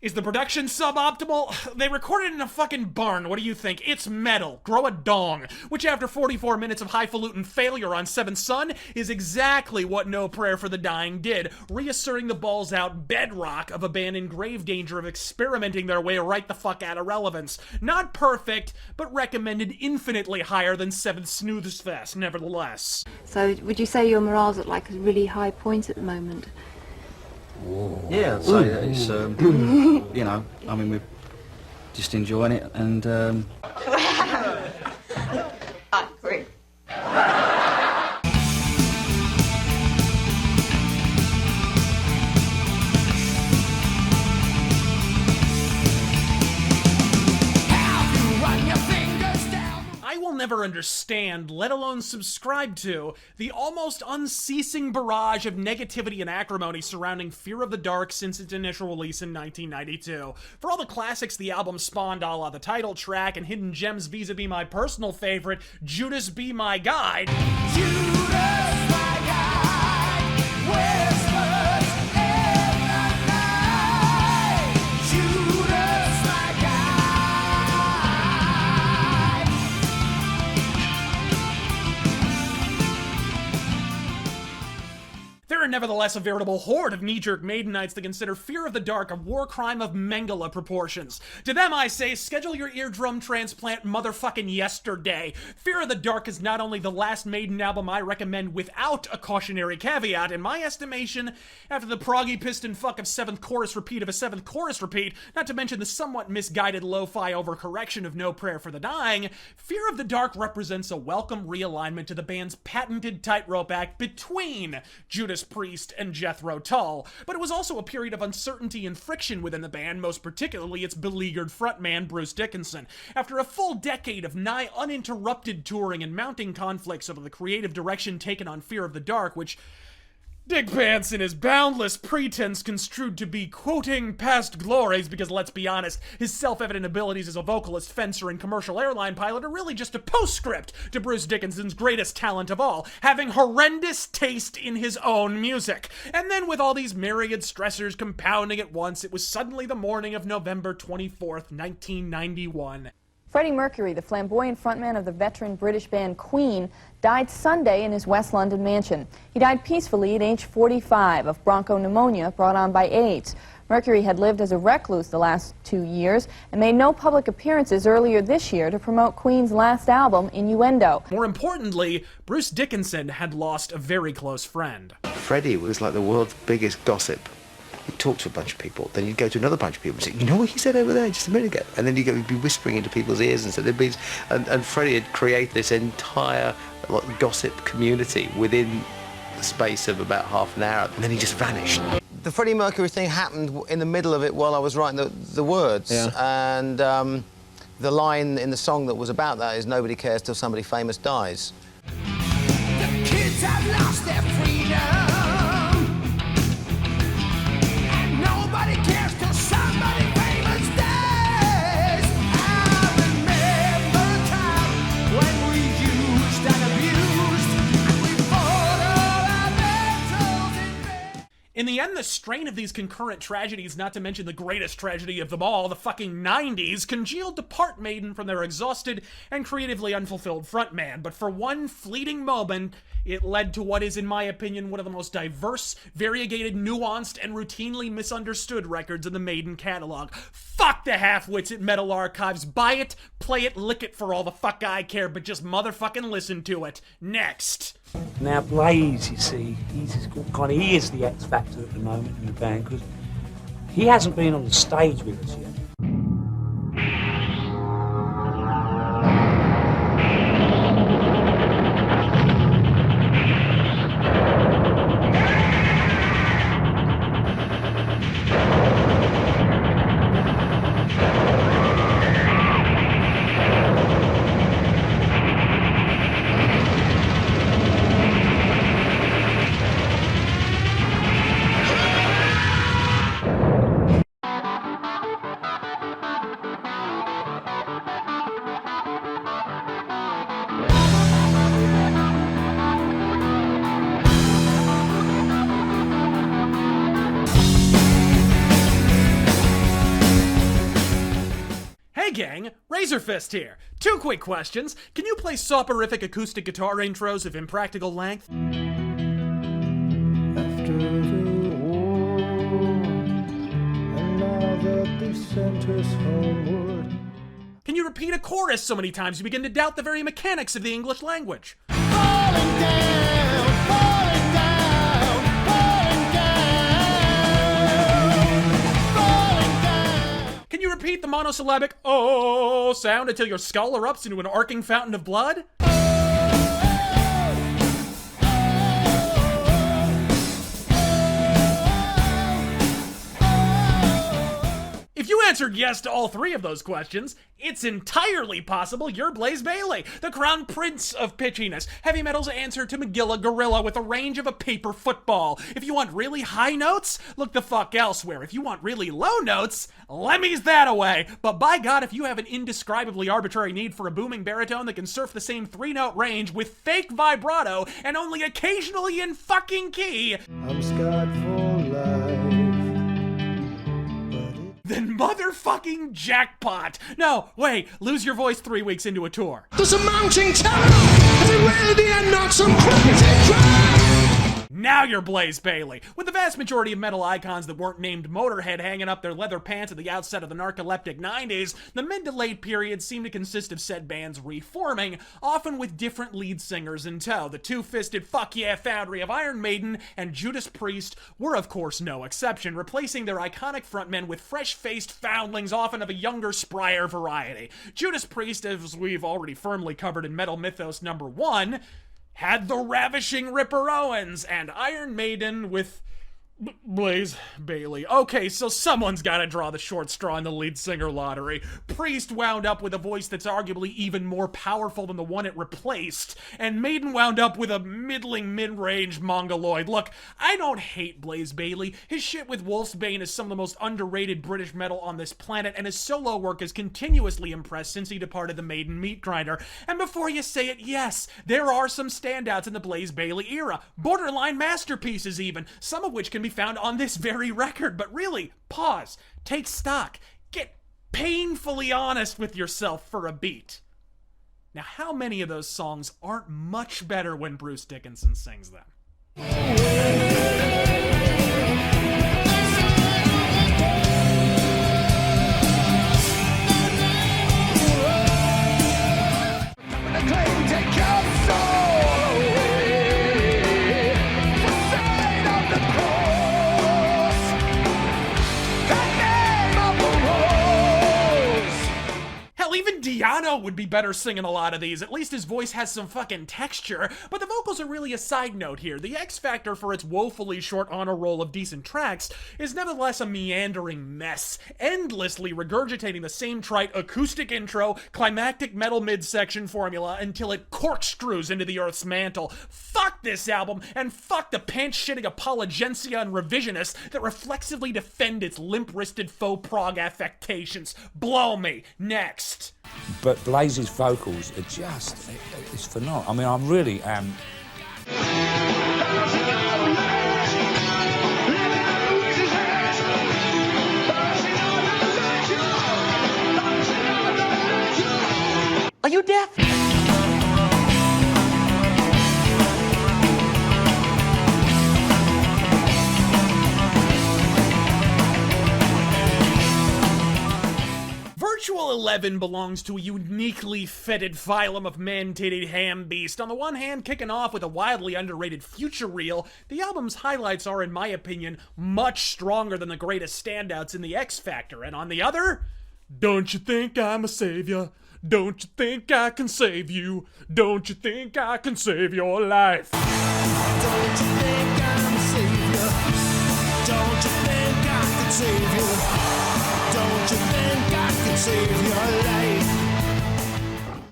Is the production suboptimal? They recorded in a fucking barn. What do you think? It's metal. Grow a dong. Which after 44 minutes of highfalutin failure on Seventh Son is exactly what No Prayer for the Dying did, reasserting the balls out bedrock of a band in grave danger of experimenting their way right the fuck out of relevance. Not perfect, but recommended infinitely higher than Seventh Snooze Fest, nevertheless. So would you say your morale's at like a really high point at the moment? Yeah, I'd say that it's, you know, I mean, we're just enjoying it and, I agree. never understand, let alone subscribe to, the almost unceasing barrage of negativity and acrimony surrounding Fear of the Dark since its initial release in 1992. For all the classics the album spawned, a la the title track, and hidden gems vis-a-vis my personal favorite, Judas Be My Guide. Judas, my guide, whispers in the night. Judas, my guide. There are nevertheless a veritable horde of knee-jerk Maidenites that consider Fear of the Dark a war crime of Mengele proportions. To them I say, schedule your eardrum transplant motherfucking yesterday. Fear of the Dark is not only the last Maiden album I recommend without a cautionary caveat, in my estimation, after the proggy piston fuck of 7th chorus repeat of a 7th chorus repeat, not to mention the somewhat misguided lo-fi overcorrection of No Prayer for the Dying, Fear of the Dark represents a welcome realignment to the band's patented tightrope act between Judas Priest and Jethro Tull, but it was also a period of uncertainty and friction within the band, most particularly its beleaguered frontman Bruce Dickinson. After a full decade of nigh uninterrupted touring and mounting conflicts over the creative direction taken on Fear of the Dark, which Dick Pants in his boundless pretense construed to be quoting past glories, because let's be honest, his self-evident abilities as a vocalist, fencer, and commercial airline pilot are really just a postscript to Bruce Dickinson's greatest talent of all, having horrendous taste in his own music. And then with all these myriad stressors compounding at once, it was suddenly the morning of November 24th, 1991. Freddie Mercury, the flamboyant frontman of the veteran British band Queen, died Sunday in his West London mansion. He died peacefully at age 45 of bronchopneumonia brought on by AIDS. Mercury had lived as a recluse the last 2 years and made no public appearances earlier this year to promote Queen's last album, Innuendo. More importantly, Bruce Dickinson had lost a very close friend. Freddie was like the world's biggest gossip. He'd talk to a bunch of people, then you'd go to another bunch of people and say, you know what he said over there just a minute ago? And then you'd be whispering into people's ears and so there'd be, and Freddie had created this entire gossip community within the space of about half an hour, and then he just vanished. The Freddie Mercury thing happened in the middle of it while I was writing the words, and the line in the song that was about that is nobody cares till somebody famous dies. The kids have lost their freedom. Nobody cares till somebody famous dies. I remember a time when we used and abused, and we fought all our battles in vain. In the end, the strain of these concurrent tragedies, not to mention the greatest tragedy of them all, the fucking 90s, congealed to part Maiden from their exhausted and creatively unfulfilled frontman. But for one fleeting moment, it led to what is, in my opinion, one of the most diverse, variegated, nuanced, and routinely misunderstood records in the Maiden catalog. Fuck the half-wits at Metal Archives. Buy it, play it, lick it for all the fuck I care, but just motherfucking listen to it. Next. Now Blaze, you see, he is the X factor at the moment in the band, because he hasn't been on the stage with us yet. Gang, Razorfist here. 2 quick questions. Can you play soporific acoustic guitar intros of impractical length? After the war, and now that the center's homeward. Can you repeat a chorus so many times you begin to doubt the very mechanics of the English language? Falling down, falling down, falling down, falling down. Can you repeat the monosyllabic oh sound until your skull erupts into an arcing fountain of blood? If you answered yes to all three of those questions, it's entirely possible you're Blaze Bayley, the crown prince of pitchiness, heavy metal's answer to Magilla Gorilla with a range of a paper football. If you want really high notes, look the fuck elsewhere. If you want really low notes, Lemmy's that away. But by God, if you have an indescribably arbitrary need for a booming baritone that can surf the same 3-note range with fake vibrato and only occasionally in fucking key, I'm scarred for life. then motherfucking jackpot. No, wait, lose your voice 3 weeks into a tour. There's a mounting terror everywhere the end knocks some crazy crap. Now you're Blaze Bayley. With the vast majority of metal icons that weren't named Motorhead hanging up their leather pants at the outset of the narcoleptic 90s, the mid to late period seemed to consist of said bands reforming, often with different lead singers in tow. The two-fisted fuck yeah foundry of Iron Maiden and Judas Priest were of course no exception, replacing their iconic frontmen with fresh-faced foundlings, often of a younger, sprier variety. Judas Priest, as we've already firmly covered in Metal Mythos number 1, had the ravishing Ripper Owens, and Iron Maiden with Blaze Bayley. Okay, so someone's gotta draw the short straw in the lead singer lottery. Priest wound up with a voice that's arguably even more powerful than the one it replaced, and Maiden wound up with a middling mid-range mongoloid. Look, I don't hate Blaze Bayley. His shit with Wolfsbane is some of the most underrated British metal on this planet, and his solo work has continuously impressed since he departed the Maiden meat grinder. And before you say it, yes, there are some standouts in the Blaze Bayley era, borderline masterpieces even, some of which can be found on this very record. But really, pause, take stock, get painfully honest with yourself for a beat. Now, how many of those songs aren't much better when Bruce Dickinson sings them? Even Diano would be better singing a lot of these. At least his voice has some fucking texture. But the vocals are really a side note here. The X factor for its woefully short honor roll of decent tracks is nevertheless a meandering mess, endlessly regurgitating the same trite acoustic intro, climactic metal midsection formula until it corkscrews into the Earth's mantle. Fuck this album, and fuck the pants-shitting apologencia and revisionists that reflexively defend its limp-wristed faux prog affectations. Blow me. Next. But Blaze's vocals are just, it's phenomenal. I mean, I really am. Are you deaf? Virtual 11 belongs to a uniquely fetid phylum of man-titted ham beast. On the one hand, kicking off with a wildly underrated future reel, the album's highlights are, in my opinion, much stronger than the greatest standouts in the X Factor. And on the other, don't you think I'm a savior? Don't you think I can save you? Don't you think I can save your life? Don't you think I'm a savior? Don't you think I can save you? Don't you think I can save your life?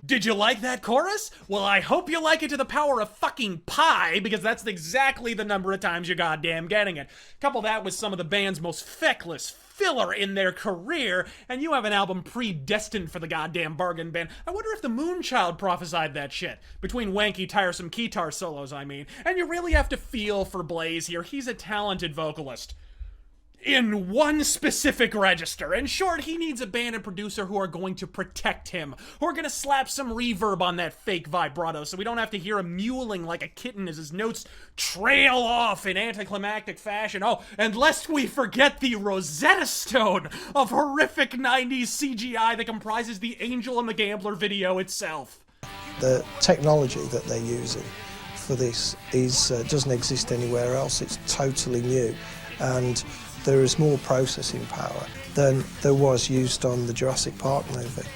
Did you like that chorus? Well, I hope you like it to the power of fucking pi, because that's exactly the number of times you're goddamn getting it. Couple that with some of the band's most feckless filler in their career, and you have an album predestined for the goddamn bargain bin. I wonder if the Moonchild prophesied that shit. Between wanky, tiresome guitar solos, I mean. And you really have to feel for Blaze here. He's a talented vocalist. In one specific register. In short, he needs a band and producer who are going to protect him, who are going to slap some reverb on that fake vibrato so we don't have to hear him mewling like a kitten as his notes trail off in anticlimactic fashion. Oh, and lest we forget the Rosetta Stone of horrific 90s CGI that comprises the Angel and the Gambler video itself. The technology that they're using for this doesn't exist anywhere else. It's totally new, and there is more processing power than there was used on the Jurassic Park movie.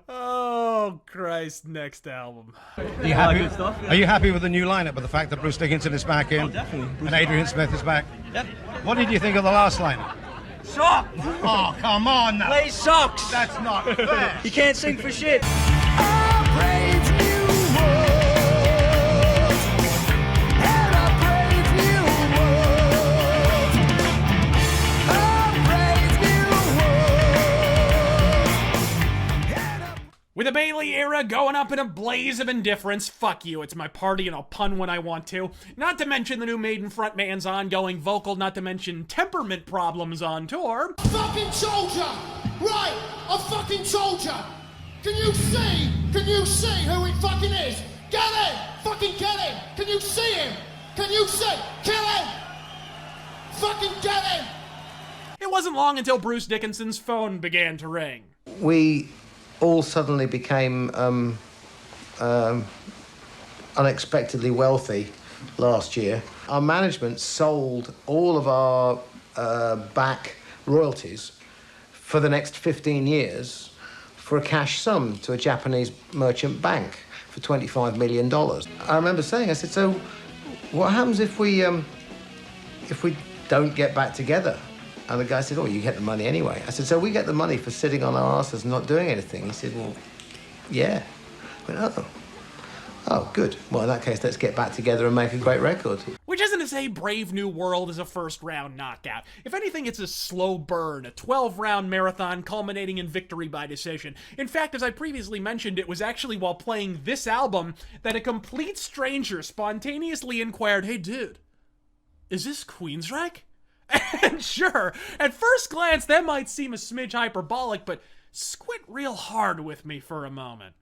Oh, Christ. nice next album. Are you happy? Are you happy with the new lineup, with the fact that Bruce Dickinson is back in? Definitely. And Adrian Smith is back? Yep. What did you think of the last lineup? Suck! Oh, come on now. Play sucks! That's not fair. You can't sing for shit. With the Bailey era going up in a blaze of indifference, fuck you, it's my party and I'll pun when I want to. Not to mention the new Maiden frontman's ongoing vocal, not to mention temperament problems on tour. A fucking soldier! Right, a fucking soldier! Can you see who he fucking is? Get him! Fucking get him! Can you see him? Can you see? Kill him! Fucking get him! It wasn't long until Bruce Dickinson's phone began to ring. We all suddenly became unexpectedly wealthy last year. Our management sold all of our back royalties for the next 15 years for a cash sum to a Japanese merchant bank for $25 million. I remember saying, I said, so what happens if we don't get back together? And the guy said, oh, you get the money anyway. I said, so we get the money for sitting on our asses and not doing anything? He said, well, yeah. I went, oh, good. Well, in that case, let's get back together and make a great record. Which isn't to say Brave New World is a first-round knockout. If anything, it's a slow burn, a 12-round marathon culminating in victory by decision. In fact, as I previously mentioned, it was actually while playing this album that a complete stranger spontaneously inquired, hey, dude, is this Queensryche? And sure, at first glance, that might seem a smidge hyperbolic, but squint real hard with me for a moment.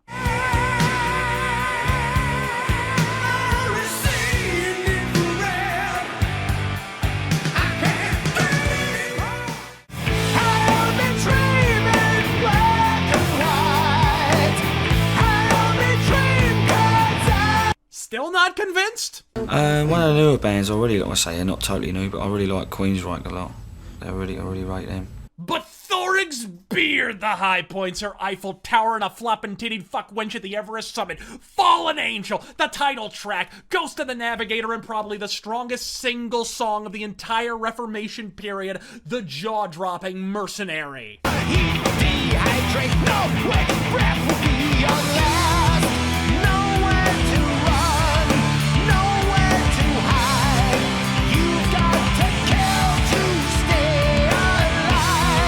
Still not convinced? One of the newer bands, I really, like I say, they're not totally new, but I really like Queensryche a lot. I really rate them. But Thorig's beard, the high points, her Eiffel Tower, and a flopping tittied fuck wench at the Everest summit, Fallen Angel, the title track, Ghost of the Navigator, and probably the strongest single song of the entire Reformation period, the jaw-dropping Mercenary. Dehydrate, no way, breath will be your last. Nowhere to run, nowhere to hide. You've got to kill to stay alive.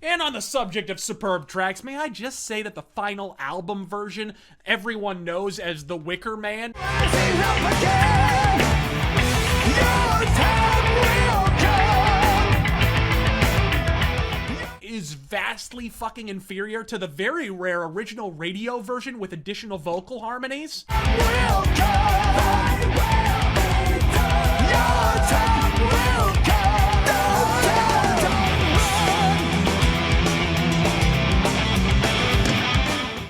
And on the subject of superb tracks, may I just say that the final album version everyone knows as The Wicker Man is vastly fucking inferior to the very rare original radio version with additional vocal harmonies.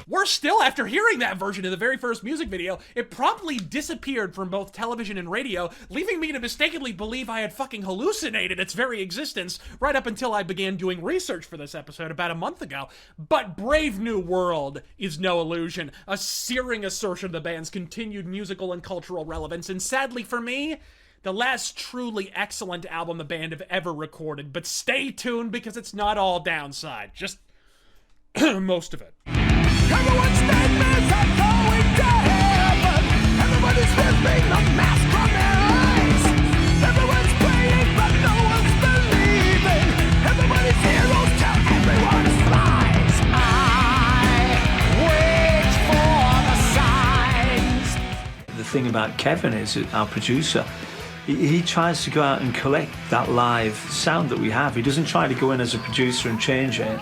Worse still, after hearing that version of the very first music video, it promptly disappeared from both television and radio, leaving me to mistakenly believe I had fucking hallucinated its very existence right up until I began doing research for this episode about a month ago. But Brave New World is no illusion, a searing assertion of the band's continued musical and cultural relevance, and sadly for me, the last truly excellent album the band have ever recorded. But stay tuned because it's not all downside, just most of it. Everyone's nightmares are going to heaven. Everybody's living the mask from their eyes. Everyone's praying, but no one's believing. Everybody's heroes tell everyone's lies. I wait for the signs. The thing about Kevin is, our producer, he tries to go out and collect that live sound that we have. He doesn't try to go in as a producer and change it.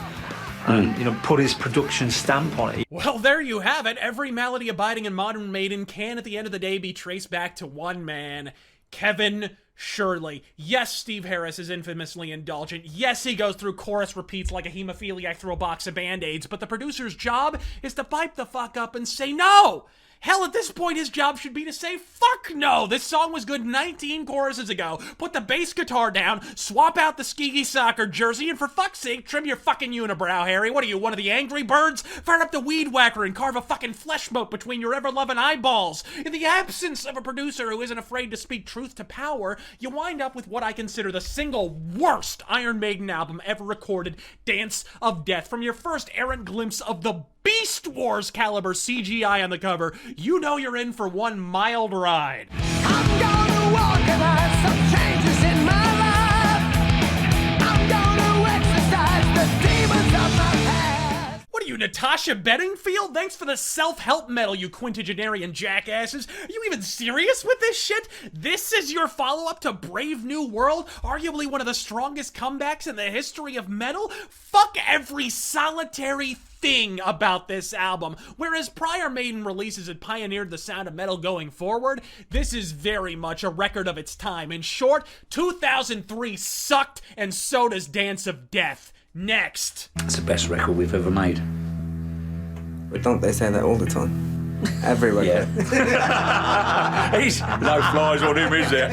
And, put his production stamp on it. Well, there you have it. Every malady abiding in modern Maiden can, at the end of the day, be traced back to one man, Kevin Shirley. Yes, Steve Harris is infamously indulgent. Yes, he goes through chorus repeats like a hemophiliac through a box of Band-Aids, but the producer's job is to pipe the fuck up and say, no! Hell, at this point, his job should be to say, fuck no, this song was good 19 choruses ago. Put the bass guitar down, swap out the skeegy soccer jersey, and for fuck's sake, trim your fucking unibrow, Harry. What are you, one of the Angry Birds? Fire up the weed whacker and carve a fucking flesh moat between your ever-loving eyeballs. In the absence of a producer who isn't afraid to speak truth to power, you wind up with what I consider the single worst Iron Maiden album ever recorded, Dance of Death. From your first errant glimpse of the Beast Wars caliber CGI on the cover, you know you're in for one mild ride. I'm gonna organize some changes in my life. I'm gonna exercise the demons of my past. What are you, Natasha Bedingfield? Thanks for the self-help medal, you quintagenarian jackasses. Are you even serious with this shit? This is your follow-up to Brave New World? Arguably one of the strongest comebacks in the history of metal? Fuck every solitary thing about this album. Whereas prior Maiden releases had pioneered the sound of metal going forward, this is very much a record of its time. In short, 2003 sucked, and so does Dance of Death. Next. It's the best record we've ever made. But don't they say that all the time? Every record. He's no flies on him, is there?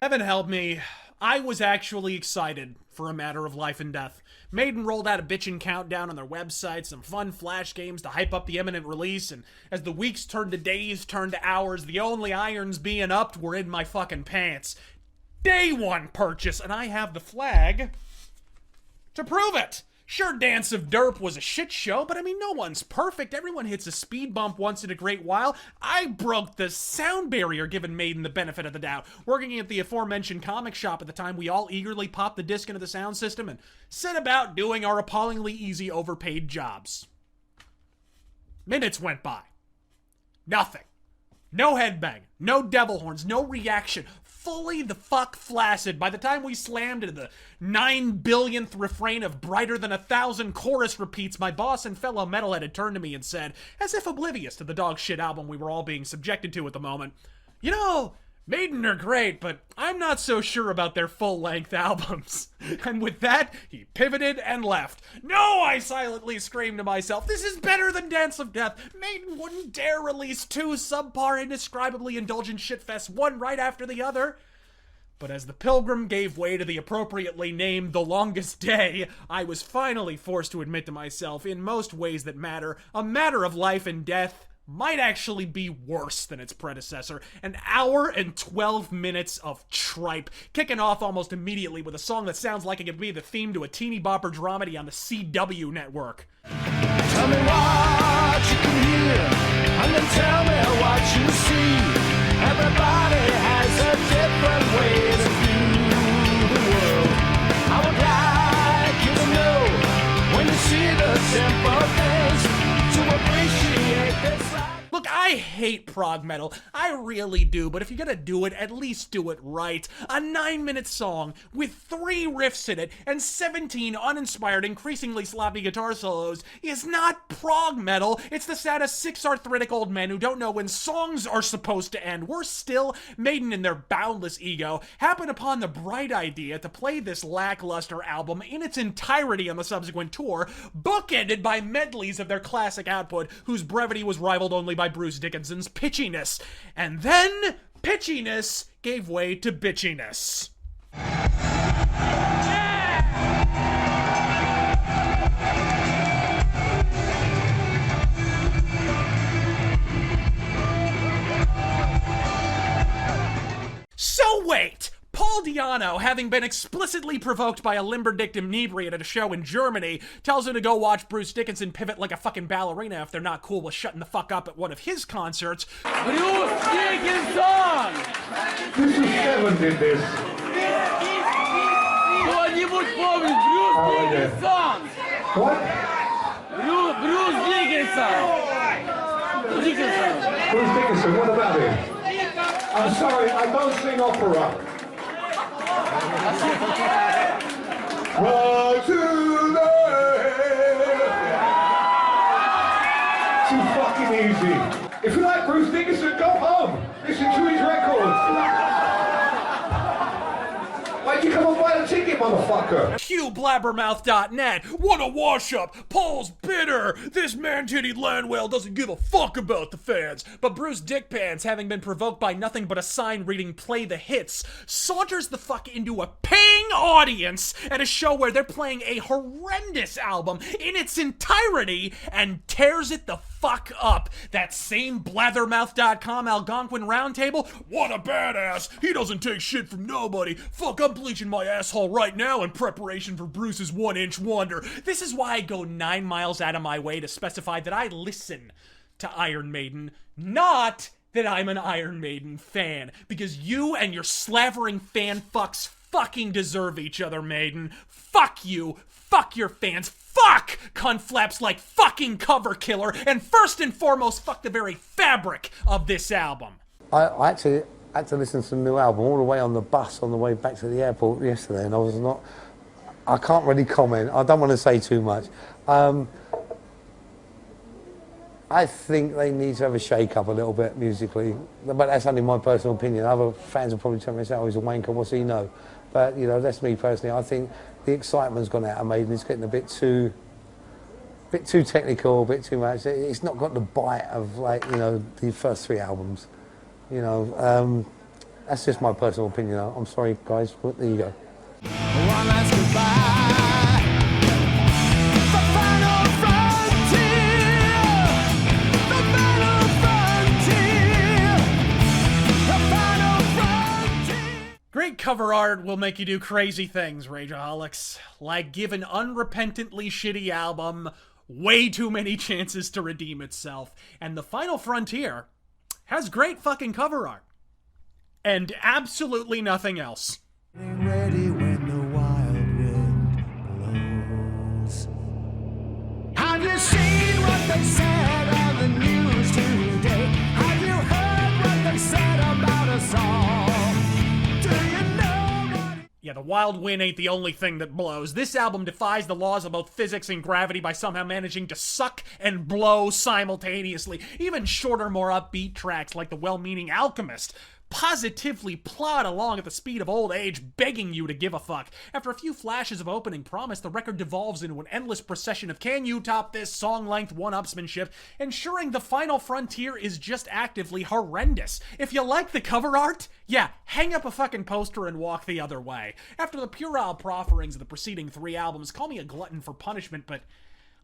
Heaven help me, I was actually excited for A Matter of Life and Death. Maiden rolled out a bitchin' countdown on their website, some fun flash games to hype up the imminent release, and as the weeks turned to days, turned to hours, the only irons being upped were in my fucking pants. Day one purchase, and I have the flag to prove it. Sure, Dance of Derp was a shit show, but I mean, no one's perfect. Everyone hits a speed bump once in a great while. I broke the sound barrier, giving Maiden the benefit of the doubt. Working at the aforementioned comic shop at the time, we all eagerly popped the disc into the sound system and set about doing our appallingly easy, overpaid jobs. Minutes went by. Nothing. No headbang, no devil horns, no reaction. Fully the fuck flaccid. By the time we slammed into the 9 billionth refrain of Brighter Than 1,000 chorus repeats, my boss and fellow metalhead had turned to me and said, as if oblivious to the dog shit album we were all being subjected to at the moment, you know, Maiden are great, but I'm not so sure about their full-length albums. And with that, he pivoted and left. No, I silently screamed to myself, this is better than Dance of Death. Maiden wouldn't dare release two subpar, indescribably indulgent shitfests, one right after the other. But as the Pilgrim gave way to the appropriately named The Longest Day, I was finally forced to admit to myself, in most ways that matter, A Matter of Life and Death might actually be worse than its predecessor. An hour and 12 minutes of tripe, kicking off almost immediately with a song that sounds like it could be the theme to a teeny bopper dramedy on the CW network. Tell me what you can hear, and then tell me what you see. Everybody has a different way to view the world. I would like you to know, when you see the simple things, to appreciate this. Look, I hate prog metal. I really do, but if you're gonna do it, at least do it right. A 9-minute song with 3 riffs in it and 17 uninspired, increasingly sloppy guitar solos is not prog metal. It's the sound of 6 arthritic old men who don't know when songs are supposed to end. Worse still, Maiden in their boundless ego happened upon the bright idea to play this lackluster album in its entirety on the subsequent tour, bookended by medleys of their classic output, whose brevity was rivaled only by Bruce Dickinson's pitchiness. And then, pitchiness gave way to bitchiness. So wait! Paul Di'Anno, having been explicitly provoked by a limberdick inebriate at a show in Germany, tells him to go watch Bruce Dickinson pivot like a fucking ballerina if they're not cool with shutting the fuck up at one of his concerts. Bruce Dickinson! This is Kevin did this. Кто-нибудь помнит Bruce Dickinson? What? Bruce Dickinson! Bruce Dickinson, what about him? I'm sorry, I don't sing opera. Run to the Too fucking easy. If you like Bruce Dickinson, go home. motherfucker! QBlabbermouth.net. What a wash-up. Paul's bitter. This man-tittied Landwell doesn't give a fuck about the fans. But Bruce Dickpants, having been provoked by nothing but a sign reading Play the Hits, saunters the fuck into a paying audience at a show where they're playing a horrendous album in its entirety and tears it the fuck up. That same Blathermouth.com Algonquin Roundtable, what a badass. He doesn't take shit from nobody. Fuck, I'm bleaching my asshole right now in preparation for Bruce's 1-inch wonder. This is why I go 9 miles out of my way to specify that I listen to Iron Maiden, not that I'm an Iron Maiden fan, because you and your slavering fan fucks fucking deserve each other, Maiden. Fuck you. Fuck your fans. Fuck cunt flaps like fucking Cover Killer. And first and foremost, fuck the very fabric of this album. I actually had to listen to some new album all the way on the bus on the way back to the airport yesterday, and I can't really comment. I don't want to say too much. I think they need to have a shake-up a little bit musically, but that's only my personal opinion. Other fans will probably tell me, oh, he's a wanker, what's he know? But, you know, that's me personally. I think the excitement's gone out of Maiden. It's getting a bit too technical, a bit too much. It's not got the bite of, like, you know, the first 3 albums. You know, that's just my personal opinion. I'm sorry, guys, but there you go. One last goodbye. The final frontier. The final frontier. The final frontier. Great cover art will make you do crazy things, Rageaholics. Like give an unrepentantly shitty album way too many chances to redeem itself. And The Final Frontier has great fucking cover art. And absolutely nothing else. Ready when the wild wind blows. Have you seen what they said on the news today? Have you heard what they said about us all? Do you know what... Yeah, the wild wind ain't the only thing that blows. This album defies the laws of both physics and gravity by somehow managing to suck and blow simultaneously. Even shorter, more upbeat tracks like The Well-Meaning Alchemist positively plod along at the speed of old age, begging you to give a fuck. After a few flashes of opening promise, the record devolves into an endless procession of can you top this song-length one-upsmanship, ensuring The Final Frontier is just actively horrendous. If you like the cover art, yeah, hang up a fucking poster and walk the other way. After the puerile profferings of the preceding 3 albums, call me a glutton for punishment, but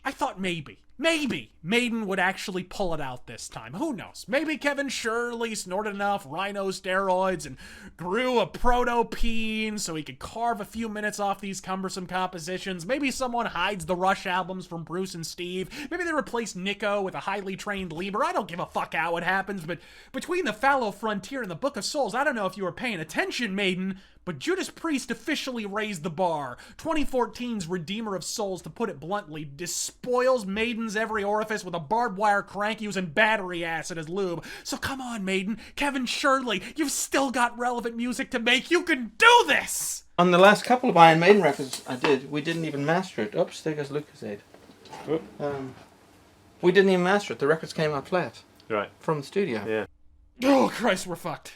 I thought maybe Maiden would actually pull it out this time. Who knows? Maybe Kevin Shirley snorted enough rhino steroids and grew a proto-peen so he could carve a few minutes off these cumbersome compositions. Maybe someone hides the Rush albums from Bruce and Steve. Maybe they replace Nico with a highly trained Lieber. I don't give a fuck how it happens, but between The Fallow Frontier and The Book of Souls, I don't know if you were paying attention, Maiden, but Judas Priest officially raised the bar. 2014's Redeemer of Souls, to put it bluntly, despoils Maiden's every orifice with a barbed wire crank using battery acid as lube. So come on, Maiden. Kevin Shirley, you've still got relevant music to make. You can do this! On the last couple of Iron Maiden records I did, we didn't even master it. Oops, there goes Lucasade. We didn't even master it. The records came out flat. Right. From the studio. Yeah. Oh, Christ, we're fucked.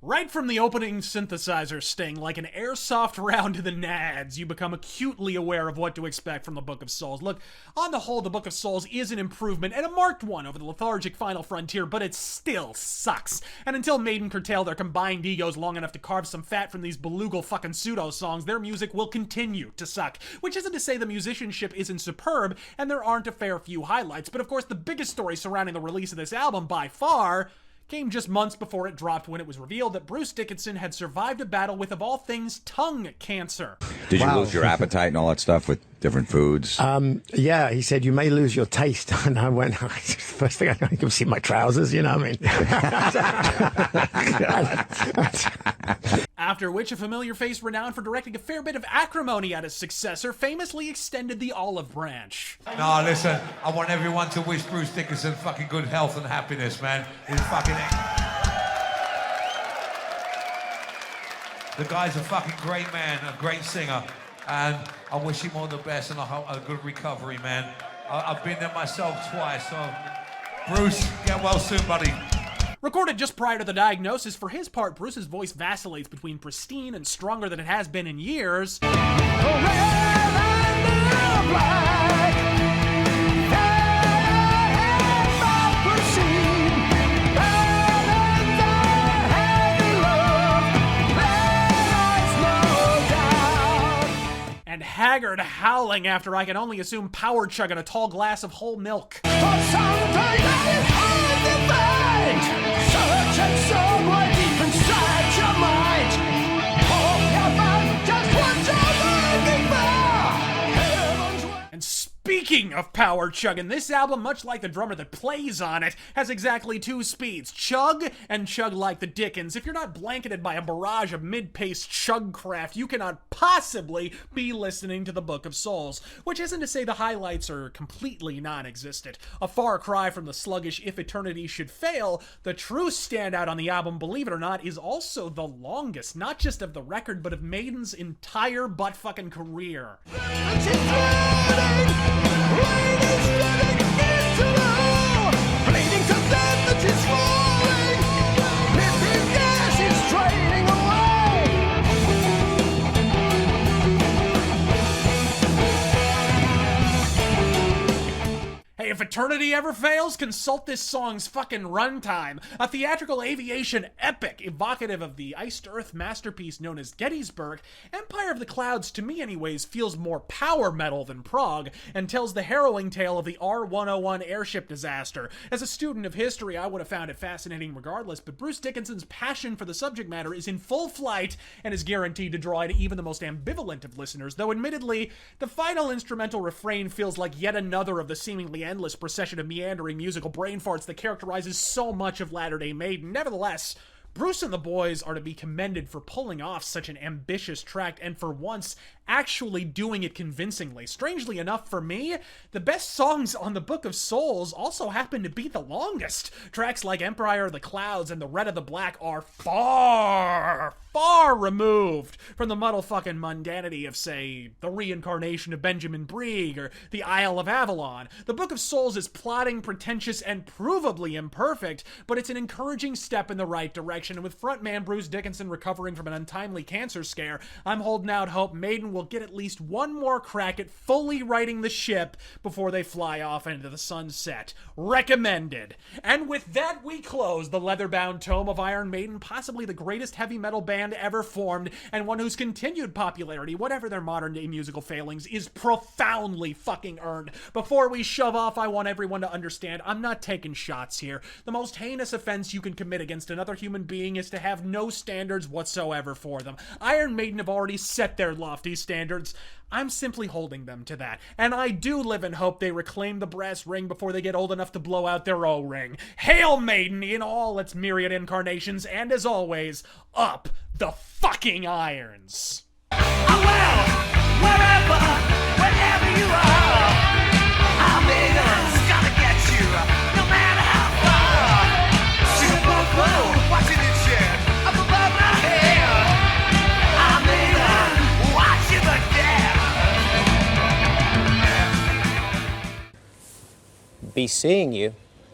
Right from the opening synthesizer sting, like an airsoft round to the nads, you become acutely aware of what to expect from the Book of Souls. Look, on the whole, the Book of Souls is an improvement, and a marked one over the lethargic Final Frontier, but it still sucks. And until Maiden curtail their combined egos long enough to carve some fat from these belugal fucking pseudo-songs, their music will continue to suck. Which isn't to say the musicianship isn't superb, and there aren't a fair few highlights, but of course the biggest story surrounding the release of this album, by far, came just months before it dropped, when it was revealed that Bruce Dickinson had survived a battle with, of all things, tongue cancer. Did you lose your appetite and all that stuff with different foods? Yeah, he said, you may lose your taste. And I went, first thing I can see my trousers, you know what I mean? After which, a familiar face renowned for directing a fair bit of acrimony at his successor famously extended the olive branch. No, listen, I want everyone to wish Bruce Dickinson fucking good health and happiness, man. He's fucking... The guy's a fucking great man, a great singer. And I wish him all the best and I hope a good recovery, man. I've been there myself twice, so Bruce, get well soon, buddy. Recorded just prior to the diagnosis, for his part, Bruce's voice vacillates between pristine and stronger than it has been in years. And haggard howling after I can only assume power chugging a tall glass of whole milk. And speaking of power chugging, this album, much like the drummer that plays on it, has exactly two speeds: chug and chug like the Dickens. If you're not blanketed by a barrage of mid-paced chug craft, you cannot possibly be listening to the Book of Souls, which isn't to say the highlights are completely non-existent. A far cry from the sluggish If Eternity Should Fail, the true standout on the album, believe it or not, is also the longest, not just of the record, but of Maiden's entire butt-fucking career. Hey, if eternity ever fails, consult this song's fucking runtime. A theatrical aviation epic evocative of the iced earth masterpiece known as Gettysburg, Empire of the Clouds, to me anyways, feels more power metal than prog, and tells the harrowing tale of the R-101 airship disaster. As a student of history, I would have found it fascinating regardless, but Bruce Dickinson's passion for the subject matter is in full flight and is guaranteed to draw in even the most ambivalent of listeners, though admittedly, the final instrumental refrain feels like yet another of the seemingly endless procession of meandering musical brain farts that characterizes so much of latter-day Maiden. Nevertheless, Bruce and the boys are to be commended for pulling off such an ambitious track and for once actually doing it convincingly. Strangely enough for me, the best songs on the Book of Souls also happen to be the longest. Tracks like Empire of the Clouds and The Red of the Black are far removed from the muddle-fucking mundanity of, say, The Reincarnation of Benjamin Brieg or The Isle of Avalon. The Book of Souls is plotting, pretentious, and provably imperfect, but it's an encouraging step in the right direction, and with frontman Bruce Dickinson recovering from an untimely cancer scare, I'm holding out hope Maiden will get at least one more crack at fully righting the ship before they fly off into the sunset. Recommended. And with that, we close the leather-bound tome of Iron Maiden, possibly the greatest heavy metal band ever formed, and one whose continued popularity, whatever their modern-day musical failings, is profoundly fucking earned. Before we shove off, I want everyone to understand I'm not taking shots here. The most heinous offense you can commit against another human being is to have no standards whatsoever for them. Iron Maiden have already set their lofty standards. I'm simply holding them to that. And I do live in hope they reclaim the brass ring before they get old enough to blow out their O-ring. Hail Maiden in all its myriad incarnations, and as always, up the fucking irons. Wherever you are, I'm Maiden's gonna get you, no matter how far. She's a buffalo, watching it share up above my head. I'm Maiden, watching the Be seeing you